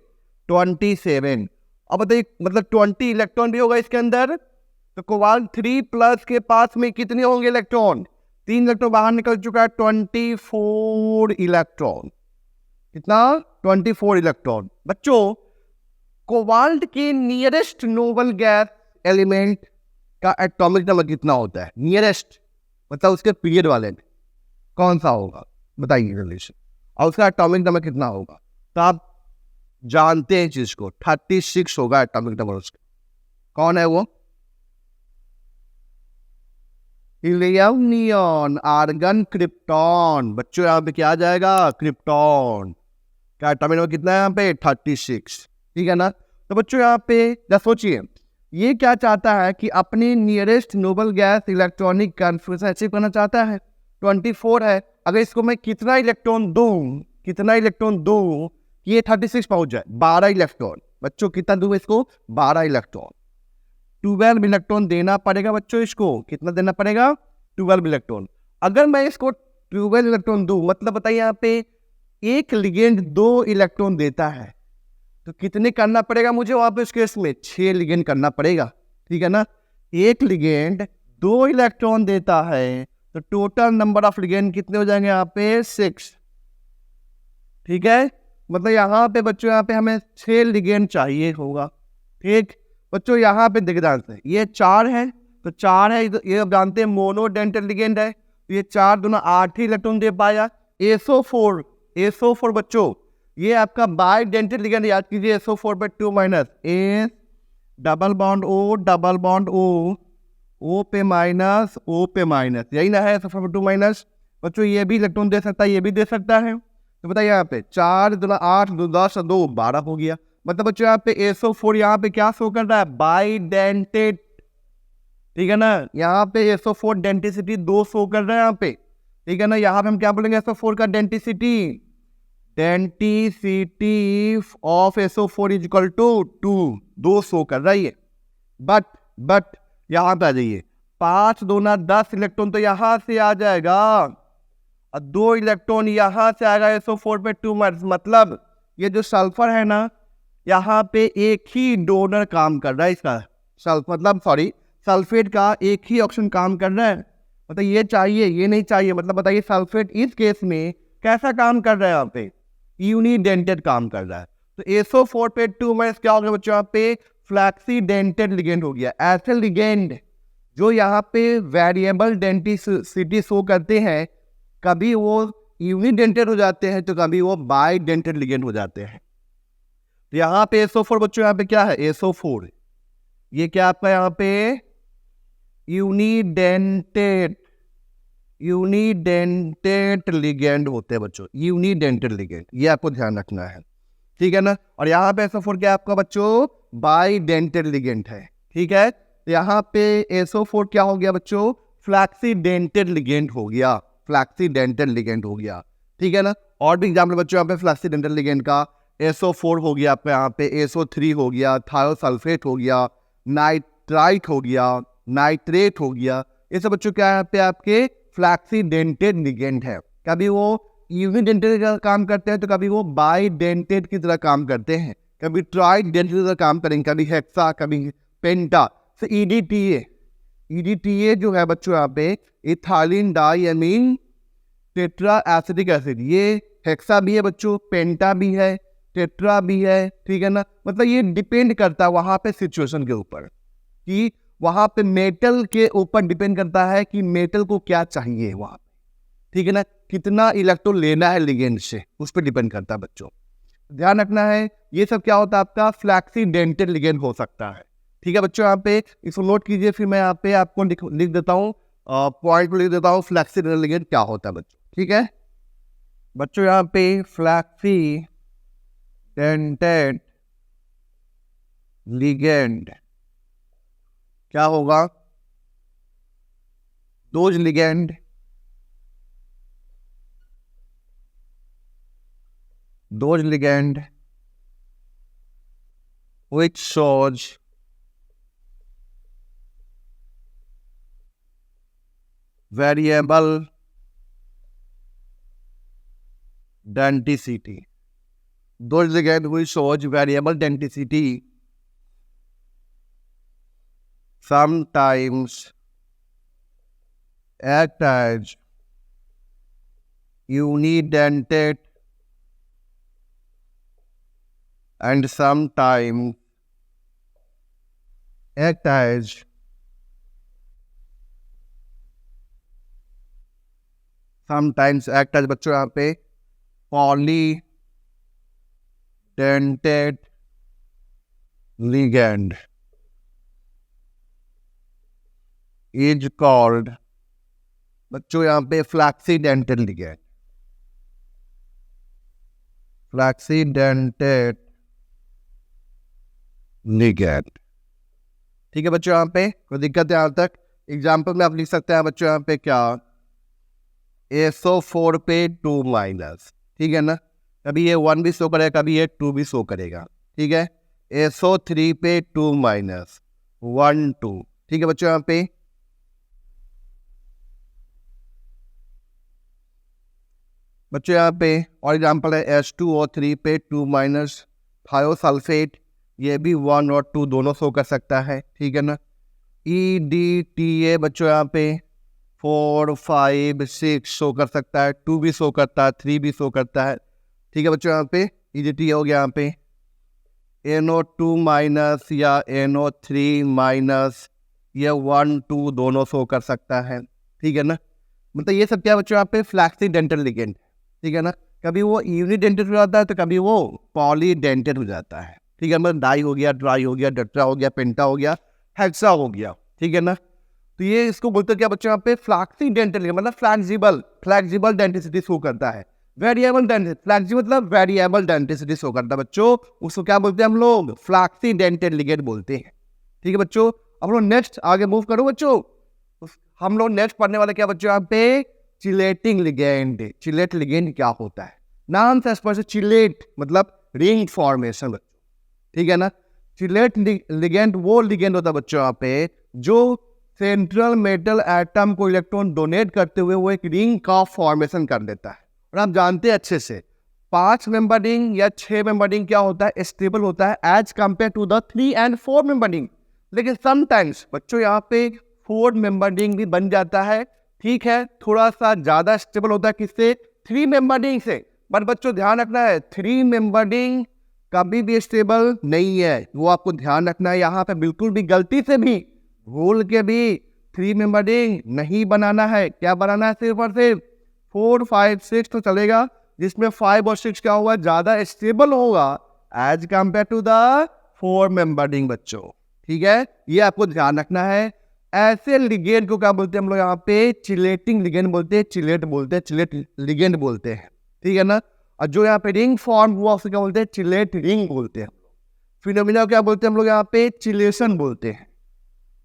27। अब बताइए मतलब 20 इलेक्ट्रॉन भी होगा इसके अंदर, तो कोबाल्ट 3+ के पास में कितने होंगे इलेक्ट्रॉन, 3 इलेक्ट्रॉन बाहर निकल चुका है, 24 इलेक्ट्रॉन। कितना, 24 इलेक्ट्रॉन। बच्चों कोबाल्ट के नियरेस्ट नोबल गैस एलिमेंट का एटॉमिक नंबर कितना होता है, नियरेस्ट मतलब उसके पीरियड वाले में कौन सा होगा, बताइए जल्दी से, और उसका एटॉमिक नंबर कितना होगा। तो आप जानते हैं चीज को, 36 होगा एटॉमिक नंबर उसका। कौन है वो, हीलियम, नियॉन, आर्गन, क्रिप्टॉन। बच्चों यहाँ पे क्या आ जाएगा, क्रिप्टॉन का एटॉमिक नंबर कितना है यहाँ पे, 36, ठीक है ना। तो बच्चों यहाँ पे जरा सोचिए, ये क्या चाहता है कि अपनी nearest noble gas electronic configuration achieve करना चाहता है, 24 है। अगर इसको मैं कितना इलेक्ट्रॉन दूं कि ये 36 पहुंच जाए, 12 इलेक्ट्रॉन। बच्चों कितना दूं इसको, 12 इलेक्ट्रॉन, 12 इलेक्ट्रॉन देना पड़ेगा बच्चों इसको। कितना देना पड़ेगा, 12 इलेक्ट्रॉन। अगर मैं इसको 12 इलेक्ट्रॉन दूं, मतलब बताइए यहाँ पे एक लिगेंड 2 इलेक्ट्रॉन देता है, तो कितने करना पड़ेगा मुझे वहां पे इस केस में, 6 लिगेंड करना पड़ेगा, ठीक है ना। एक लिगेंड 2 इलेक्ट्रॉन देता है, तो टोटल नंबर ऑफ लिगेंड कितने हो जाएंगे यहाँ पे, 6, ठीक है। मतलब यहाँ पे बच्चों यहाँ पे हमें 6 लिगेंड चाहिए होगा, ठीक। बच्चों यहाँ पे देख ध्यान से, ये 4 है, तो 4 है, ये अब जानते हैं मोनोडेंटल लिगेंड है, तो ये 4 दूना 8 ही इलेक्ट्रॉन दे पाया। SO4 बच्चों ये आपका बाइडेंटल लिगेंड, याद कीजिए, SO4 पे 2- A double bond O O पे माइनस, O पे माइनस, यही ना है SO4 पे 2-। बच्चों ये भी इलेक्ट्रॉन दे सकता है, ये भी दे सकता है। तो बताइए यहाँ पे 4 दूना 8, 2 10 2 12 हो गया। मतलब बच्चों यहाँ पे SO4 यहाँ पे क्या शो कर रहा है, बाइडेंटेड, ठीक है ना। यहाँ पे SO4 डेंसिटी 2 शो कर रहा है यहाँ पे, ठीक है ना। यहाँ पे हम क्या बोलेंगे, SO4 का डेंसिटी ऑफ SO4 = 2 शो कर रही है। बट यहाँ पे आ जाइए, 5 दूना 10 इलेक्ट्रॉन तो यहाँ से आ जाएगा, और 2 इलेक्ट्रॉन यहाँ से आएगा SO4 पे 2-। मतलब ये जो सल्फर है ना, यहाँ पे एक ही डोनर काम कर रहा है इसका, सल्फेट का एक ही ऑक्सीजन काम कर रहा है। मतलब ये चाहिए, ये नहीं चाहिए। मतलब बताइए सल्फेट इस केस में कैसा काम कर रहा है, यहाँ पे यूनिडेंटेड काम कर रहा है। तो SO4 पे 2- क्या हो गया बच्चों, यहाँ पे फ्लैक्सीडेंटेड लिगेंड हो गया। ऐसे लिगेंड जो यहाँ पे वेरिएबल डेंसिटी शो करते हैं, कभी वो यूनिडेंटेड हो जाते हैं, तो कभी वो बाइडेंटेड लिगेंड हो जाते हैं। तो यहाँ पे SO4 बच्चों यहाँ पे क्या है, SO4 ये क्या आपका यहाँ पे यूनिडेंटेड लिगेंड होते हैं बच्चों, यूनिडेंटेड लिगेंड, ये आपको ध्यान रखना है, ठीक है ना। और यहाँ पे SO4 क्या आपका बच्चों बाइडेंटेड लिगेंड है, ठीक है। तो यहाँ पे SO4 क्या हो गया बच्चों फ्लैक्सीडेंटेड लिगेंड हो गया, फ्लैक्सीडेंटेड लिगेंड हो गया, ठीक है ना। और भी एग्जाम्पल बच्चों यहाँ पे फ्लैक्सीडेंटेड लिगेंड का SO4 हो गया आपका, यहाँ पे SO3 हो गया, थायोसल्फेट हो गया, नाइट्राइट हो गया, नाइट्रेट हो गया, ये सब बच्चों क्या है यहाँ पे आपके फ्लैक्सीडेंटेड लिगेंड है। कभी वो यूनिडेंटेड का काम करते हैं तो कभी वो बाइडेंटेड की तरह काम करते हैं, कभी ट्राइडेंटेड की तरह काम करेंगे, कभी हेक्सा कभी पेंटा। तो EDTA जो है बच्चों यहाँ पे इथाइलिन डाइअमीन टेट्रा एसिटिक एसिड, ये हेक्सा भी है बच्चों, पेंटा भी है, टेट्रा भी है, ठीक है ना। मतलब ये डिपेंड करता है वहां पे सिचुएशन के ऊपर, कि वहां पे मेटल के ऊपर डिपेंड करता है कि मेटल को क्या चाहिए वहां पे, ठीक है ना, कितना इलेक्ट्रॉन लेना है लिगेंड से, उस पर डिपेंड करता है बच्चों, ध्यान रखना है। ये सब क्या होता है आपका फ्लैक्सीडेंटेड लिगेंड हो सकता है, ठीक है बच्चों। यहाँ पे इसको नोट कीजिए, फिर मैं यहाँ पे आपको लिख देता हूँ, पॉइंट को लिख देता हूँ फ्लैक्सीडेंटेड लिगेंड क्या होता है बच्चों, ठीक है बच्चों। यहाँ पे फ्लैक्सीडेंटेड लिगेंड क्या होगा, those ligand which shows variable denticity, those ligand which shows variable denticity sometimes act as unidentate and sometimes act as बच्चों यहाँ पे polydentate ligand is called बच्चों यहाँ पे फ्लैक्सीडेंटेड लिगेंड, फ्लैक्सीडेंटेड लिगेंड, ठीक है बच्चों। यहाँ पे कोई दिक्कत है यहाँ तक? एग्जाम्पल में आप लिख सकते हैं बच्चों यहाँ पे क्या SO4 पे 2-, ठीक है ना, कभी ये 1 भी शो करेगा, कभी ये 2 भी शो करेगा, ठीक है। SO3 पे 2-, 1 2, ठीक है बच्चों। यहाँ पे बच्चों यहाँ पे और एग्जाम्पल है H2O3 पे 2-, थायोसल्फेट, ये भी 1 और 2 दोनों शो कर सकता है, ठीक है ना। EDTA बच्चों यहाँ पे 4 5 6 शो कर सकता है, 2 भी शो करता है, 3 भी शो करता है, ठीक है बच्चों। यहाँ पे EDTA हो गया, यहाँ पे NO2- या NO3-, ये 1 2 दोनों शो कर सकता है, ठीक है ना। मतलब ये सब क्या बच्चों यहाँ पे फ्लैक्सीडेंटेड लिगेंड, ठीक है ना। कभी वो यूनिडेंटेड हो जाता है तो कभी वो पॉलीडेंटेड हो जाता है, ठीक है। मतलब डाई हो गया, ट्राई हो गया, टेट्रा हो गया, पेंटा हो गया, हेक्सा हो गया, ठीक है ना। तो ये इसको बोलते हैं क्या बच्चों यहाँ पे फ्लैक्सीडेंटेड लिगेंड, मतलब फ्लैक्सिबल डेंटिसिटी शो करता है। वेरिएबल डेंटिसिटी, फ्लैक्सिबल मतलब वेरिएबल डेंटिसिटी शो करता है बच्चों, उसको क्या बोलते हैं हम लोग फ्लैक्सीडेंटेड लिगेंड बोलते हैं, ठीक है बच्चों। अब लोग नेक्स्ट आगे मूव करो बच्चों, हम लोग नेक्स्ट पढ़ने वाले क्या बच्चों यहाँ पे चिलेटिंग लिगेंड। चिलेट लिगेंड क्या होता है, नाम से स्पष्ट, चिलेट मतलब रिंग फॉर्मेशन बच्चों, ठीक है ना। चिलेट लिगेंड वो लिगेंड होता है बच्चों यहाँ पे जो सेंट्रल मेटल एटम को इलेक्ट्रॉन डोनेट करते हुए वो एक रिंग का फॉर्मेशन कर देता है। और आप जानते हैं अच्छे से 5 मेंबर रिंग या 6 मेंबर रिंग क्या होता है, स्टेबल होता है as compare to the 3 and 4 member ring. लेकिन समटाइम्स बच्चों यहाँ पे 4 मेंबर रिंग भी बन जाता है, ठीक है, थोड़ा सा ज्यादा स्टेबल होता है किससे, 3 मेंबर रिंग से। बट बच्चों ध्यान रखना है 3 मेंबर रिंग कभी भी स्टेबल नहीं है, वो आपको ध्यान रखना है। यहाँ पे बिल्कुल भी गलती से भी भूल के भी 3 मेंबर रिंग नहीं बनाना है। क्या बनाना है, सिर्फ और सिर्फ 4 5 6 तो चलेगा, जिसमें 5 और 6 क्या होगा, ज्यादा स्टेबल होगा as compare to the 4 member ring बच्चों, ठीक है, ये आपको ध्यान रखना है। ऐसे लिगेंड को क्या बोलते हैं हम लोग यहाँ पे? चिलेटिंग लिगेंड बोलते हैं, चिलेट बोलते हैं, चिलेट लिगेंड बोलते हैं, ठीक है ना। और जो यहाँ पे रिंग फॉर्म हुआ उसे क्या बोलते हैं? चिलेट रिंग बोलते हैं। फिनोमिना क्या बोलते हैं हम लोग यहाँ पे? चिलेशन बोलते हैं,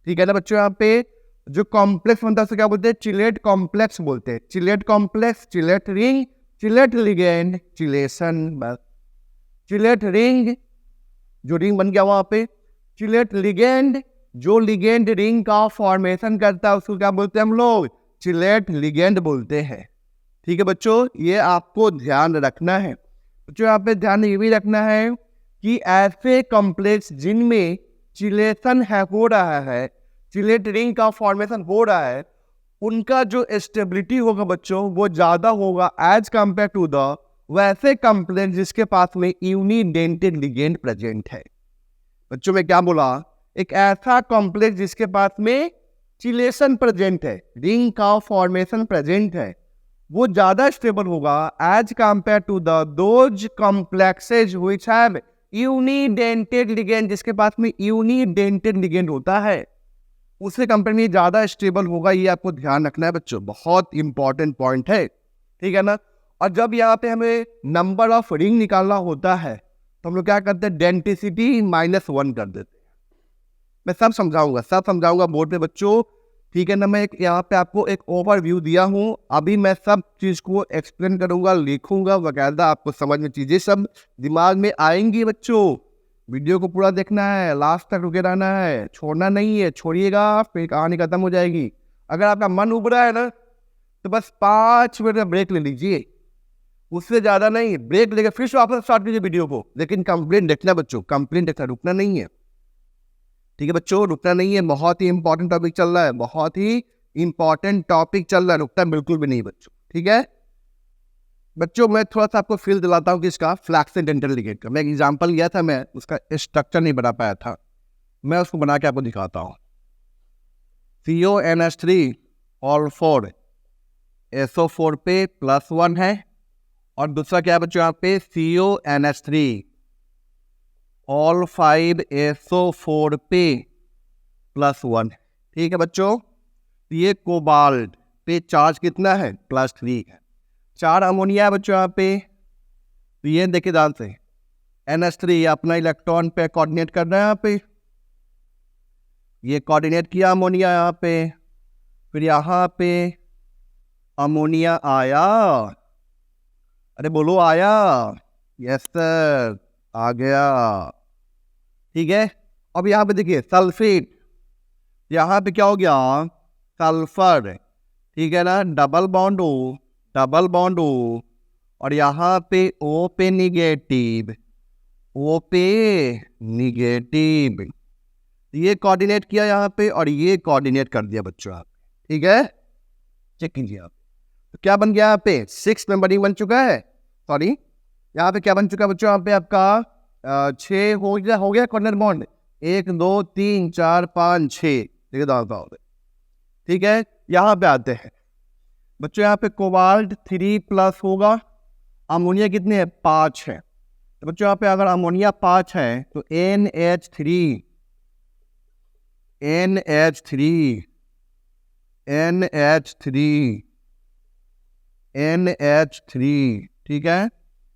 ठीक है ना बच्चों। यहाँ पे जो कॉम्प्लेक्स बनता है उसे क्या बोलते हैं? चिलेट कॉम्प्लेक्स बोलते हैं। Chelate complex, chelate ring, chelate ligand, chelation, बस। चिलेट रिंग, जो रिंग बन गया वहां पे। चिलेट लिगेंड, जो लिगेंड रिंग का फॉर्मेशन करता है उसको क्या बोलते हैं हम लोग? चिलेट लिगेंड बोलते हैं, ठीक है बच्चों। ये आपको ध्यान रखना है बच्चों। यहाँ पे ध्यान ये भी रखना है कि ऐसे कॉम्प्लेक्स जिनमें चिलेशन हो रहा है, चिलेट रिंग का फॉर्मेशन हो रहा है, उनका जो स्टेबिलिटी होगा बच्चों वो ज्यादा होगा एज कंपेयर टू द वैसे कॉम्प्लेक्स जिसके पास में यूनिडेंटेड लिगेंड प्रेजेंट है। बच्चों में क्या बोला? एक ऐसा कॉम्प्लेक्स जिसके पास में चिलेशन प्रेजेंट है, रिंग का फॉर्मेशन प्रेजेंट है, वो ज्यादा स्टेबल होगा as compare to the those complexes which have unidentate ligand, जिसके पास में यूनिडेंटेड लिगेंड होता है उससे कंपेयर में ज्यादा स्टेबल होगा। ये आपको ध्यान रखना है बच्चों, बहुत इंपॉर्टेंट पॉइंट है, ठीक है ना। और जब यहाँ पे हमें नंबर ऑफ रिंग निकालना होता है तो हम लोग क्या करते हैं? डेंसिटी -1 कर देते हैं। मैं सब समझाऊंगा बोर्ड पे बच्चों, ठीक है ना। मैं यहाँ पे आपको एक ओवरव्यू दिया हूँ, अभी मैं सब चीज को एक्सप्लेन करूंगा, लिखूंगा वगैरह, आपको समझ में चीजें सब दिमाग में आएंगी बच्चों। वीडियो को पूरा देखना है, लास्ट तक रुके रहना है, छोड़ना नहीं है। छोड़िएगा फिर कहानी खत्म हो जाएगी। अगर आपका मन उब रहा है ना तो बस 5 मिनट का ब्रेक ले लीजिए, उससे ज्यादा नहीं। ब्रेक लेकर फिर से वापस स्टार्ट कीजिए वीडियो को, लेकिन कंप्लेन देखना बच्चों, कंप्लेन देखना, रुकना नहीं है, ठीक है बच्चों, रुकना नहीं है। बहुत ही इंपॉर्टेंट टॉपिक चल रहा है, बहुत ही इंपॉर्टेंट टॉपिक चल रहा है, रुकना बिल्कुल भी नहीं बच्चों, ठीक है बच्चों। मैं थोड़ा सा आपको फील दिलाता हूँ कि इसका फ्लैक्स डेंटल लिगेंड का मैं एग्जांपल लिया था, मैं उसका स्ट्रक्चर नहीं बना पाया था, मैं उसको बना के आपको दिखाता हूँ। CONH3 ऑल 4 SO4 पे +1 है, और दूसरा क्या है बच्चों यहाँ पे? CONH3 ऑल 5 SO4 पे +1, ठीक है बच्चों। ये कोबाल्ट पे चार्ज कितना है? +3 है। 4 अमोनिया है बच्चों यहाँ पे, तो ये देखिए ध्यान से, NH3 अपना इलेक्ट्रॉन पे कोऑर्डिनेट कर रहा है यहाँ पे, ये कोऑर्डिनेट किया अमोनिया यहाँ पे, फिर यहाँ पे अमोनिया आया, अरे बोलो आया? यस सर, आ गया, ठीक है। अब यहाँ पे देखिए सल्फेट, यहाँ पे क्या हो गया? सल्फर, ठीक है ना, double bond O, double bond O, और यहाँ पे O पे निगेटिव, O पे निगेटिव, ये कोऑर्डिनेट किया यहाँ पे और ये कोऑर्डिनेट कर दिया बच्चों आप, ठीक है। चेक कीजिए आप, तो क्या बन गया यहाँ पे? 6 मेंबरिंग बन चुका है, सॉरी यहाँ पे क्या बन चुका है बच्चों? यहाँ पे आपका 6 हो गया कॉर्नर बॉन्ड, 1 2 3 4 5 6, ठीक है। यहाँ पे आते हैं बच्चों, यहाँ पे कोबाल्ट 3+ होगा, अमोनिया कितने हैं? 5 है। तो बच्चों यहाँ पे अगर अमोनिया 5 है तो NH3, ठीक है।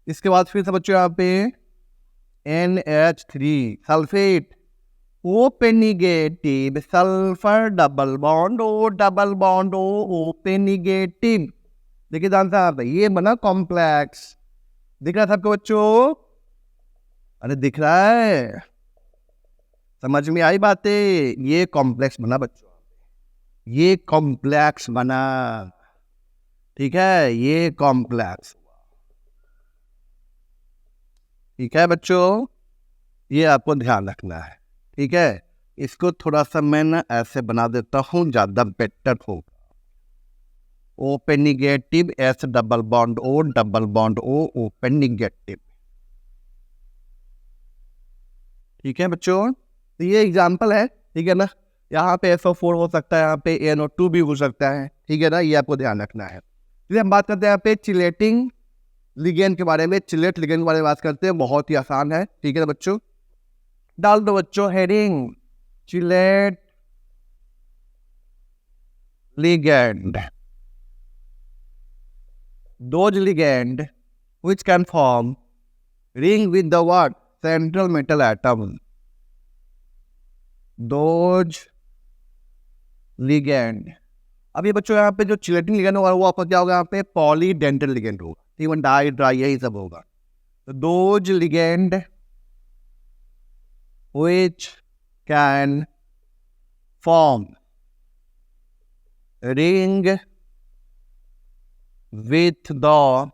इसके बाद फिर से बच्चों यहाँ पे NH3 सल्फेट, O पे negative, sulphur double bond O, double bond O पे निगेटिव, देखिए ध्यान से, ये बना कॉम्प्लेक्स, दिख रहा था आपको बच्चों? अरे दिख रहा है, समझ में आई बातें? ये कॉम्प्लेक्स बना बच्चों, ये कॉम्प्लेक्स बना, ठीक है, ये कॉम्प्लेक्स, ठीक है बच्चों, ये आपको ध्यान रखना है, ठीक है। इसको थोड़ा सा मैं ना ऐसे बना देता हूँ, ज्यादा बेटर होगा। O पे negative, S double bond O, double bond O पे निगेटिव, ठीक है बच्चों। तो ये एग्जांपल है, ठीक है ना। यहाँ पे SO4 हो सकता है, यहाँ पे NO2 भी हो सकता है, ठीक है ना, ये आपको ध्यान रखना है। इसलिए हम बात करते हैं यहाँ पे चिलेटिंग लिगेंड के बारे में, चिलेट लिगेंड के बारे में बात करते हैं, बहुत ही आसान है, ठीक है ना बच्चों। डाल दो बच्चों heading chilate ligand. Those ligand which can form ring with the what? Central metal atom. Those ligand. अब ये बच्चों यहाँ पे जो चिलेटिंग लिगेंड होगा वो आपका क्या होगा? यहाँ पे पॉलीडेंटल लिगेंड होगा, इवन डाई ड्राई यही सब होगा. तो those ligand which can form ring with the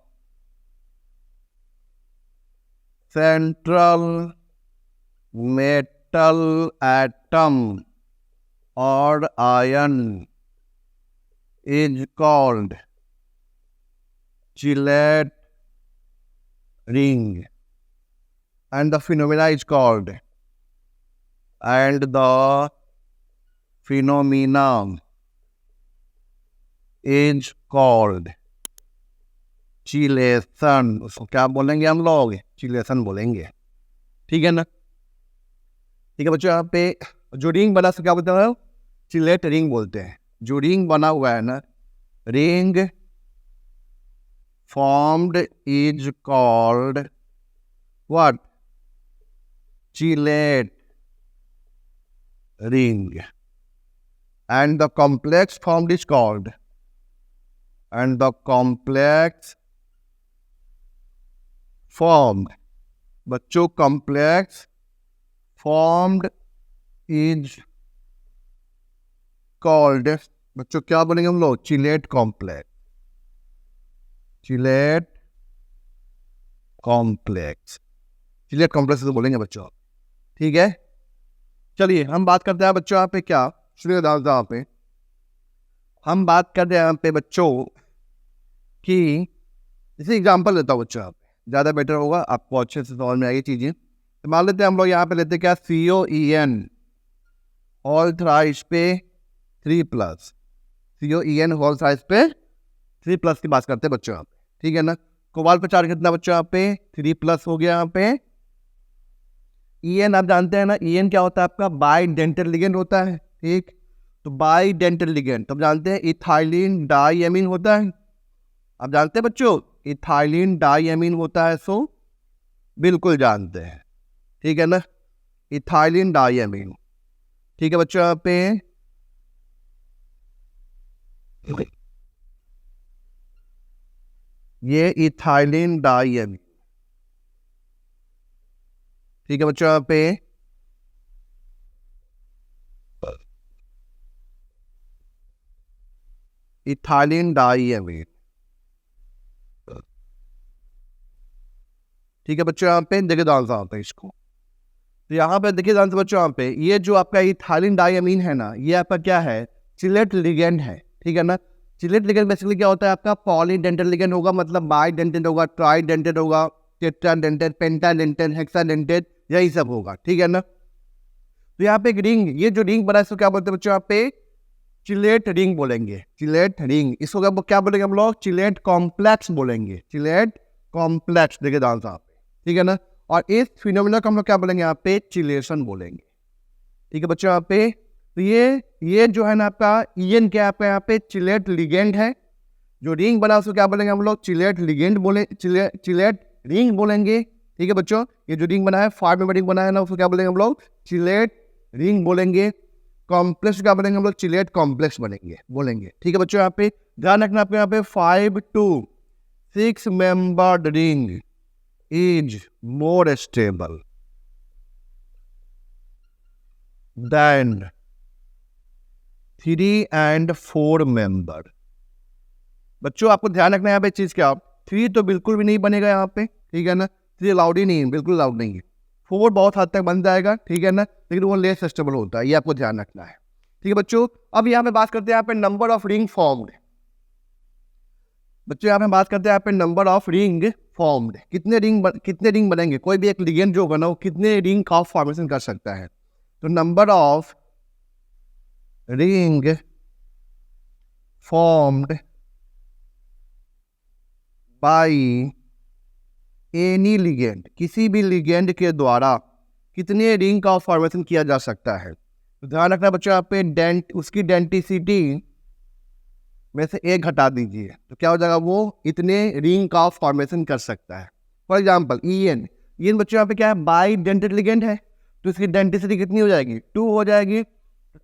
central metal atom or ion is called chelate ring, and the phenomena is called chelation. उसको क्या बोलेंगे हम लोग? चिलेशन बोलेंगे. ठीक है ना? ठीक है बच्चों, यहाँ पे जो रिंग बना उसको क्या बोलते हैं? चिलेट रिंग बोलते हैं. जो रिंग बना हुआ है ना, ring formed is called what? Chelate ring. And the complex formed is called, and the complex formed, बच्चों complex formed is called, बच्चों क्या बोलेंगे हम लोग? Chelate complex. Chelate complex, chelate complex तो बोलेंगे बच्चों. ठीक है, चलिए हम बात करते हैं बच्चों यहाँ पे क्या सुनिए यहाँ पे हम बात करते हैं यहाँ पे बच्चों कि जैसे एग्जांपल लेता हूँ बच्चों, यहाँ पे ज़्यादा बेटर होगा, आपको अच्छे से समझ में आएगी चीज़ें. तो मान लेते हैं हम लोग यहाँ पे लेते हैं क्या? COEN होल थ्राइस पे 3+, COEN होल थ्राइस पे 3+ की बात करते हैं बच्चों यहाँ पे. ठीक है ना? कोबाल्ट पे चार्ज कितना बच्चों यहाँ पे? 3+ हो गया यहाँ पे. EN आप जानते हैं ना, EN क्या होता है आपका? बाइडेंटल लिगेंड होता है. ठीक, तो बाइडेंटल लिगेंड तो आप जानते हैं इथाइलिन डाइएमीन होता है. आप जानते हैं बच्चों इथाइलिन डाइएमीन होता है, सो बिल्कुल जानते हैं. ठीक है ना, इथाइलिन डाइएमीन. ठीक है बच्चों, यहाँ पे ये इथाइलिन डाइएमीन. ठीक है बच्चों, यहाँ पे इथाइलिन डाइएमीन. ठीक है बच्चों, यहाँ पे देखिए ध्यान से आता है इसको. तो यहाँ पे देखिए ध्यान से बच्चों, यहाँ पे ये जो आपका इथाइलिन डाइएमीन है ना, ये आपका क्या है? चिलेट लिगेंड है. ठीक है ना? चिलेट लिगेंड बेसिकली क्या होता है आपका? पॉलीडेंटल लिगेंड होगा, मतलब बाइडेंटेड होगा, ट्राइडेंटेड होगा, टेट्राडेंटेड, पेंटाडेंटेड, हेक्साडेंटेड, यही सब होगा. ठीक है ना? तो यहाँ पे एक रिंग, ये जो रिंग बना है इसको क्या बोलते हैं बच्चों? यहाँ पे चिलेट रिंग बोलेंगे. चिलेट रिंग, इसको क्या बोलेंगे हम लोग? चिलेट कॉम्प्लेक्स बोलेंगे. चिलेट कॉम्प्लेक्स, देखिए ध्यान से. ठीक है ना? और इस फिनोमिना को हम लोग क्या बोलेंगे? यहाँ पे चिलेशन बोलेंगे. ठीक है बच्चों, यहाँ पे तो ये जो है ना आपका EN क्या आपका यहाँ पे चिलेट लिगेंड है. जो रिंग बना उसको क्या बोलेंगे हम लोग? चिलेट लिगेंड बोले, चिलेट रिंग बोलेंगे. ठीक है बच्चों, ये जो रिंग बना है 5 मेंबर रिंग बना है ना, उसको क्या बोलेंगे हम लोग? चिलेट रिंग बोलेंगे. कॉम्प्लेक्स क्या बोलेंगे हम लोग? चिलेट कॉम्प्लेक्स बोलेंगे. ठीक है बच्चों, यहाँ पे ध्यान रखना आपको, यहाँ पे 5 to 6 membered ring is more stable than 3 and 4 member. बच्चों आपको ध्यान रखना है यहाँ पे चीज क्या? 3 तो बिल्कुल भी नहीं बनेगा यहाँ पे. ठीक है ना? 3 अलाउड ही नहीं है, बिल्कुल अलाउड नहीं है. 4 बहुत हद तक बन जाएगा. ठीक है ना? लेकिन वो लेस स्टेबल होता है, ये आपको ध्यान रखना है. ठीक है बच्चों, अब यहाँ पे बात करते हैं यहाँ पे नंबर ऑफ रिंग फॉर्म्ड. बच्चों यहाँ पे बात करते हैं यहाँ पे नंबर ऑफ रिंग फॉर्म्ड. कितने रिंग बनेंगे? कोई भी एक लिगेंड जो बना हो कितने रिंग का फॉर्मेशन कर सकता है? तो number of ring formed by any ligand, किसी भी लिगेंड के द्वारा कितने रिंग का फॉर्मेशन किया जा सकता है? तो ध्यान रखना बच्चों, यहाँ पे डेंट उसकी डेंटिसिटी में से एक घटा दीजिए तो क्या हो जाएगा, वो इतने रिंग का फॉर्मेशन कर सकता है। फॉर एग्जाम्पल ईएन बच्चों यहाँ पे क्या है, बाई डेंटेड लिगेंड है, तो इसकी डेंटिसिटी कितनी हो जाएगी, 2 हो जाएगी।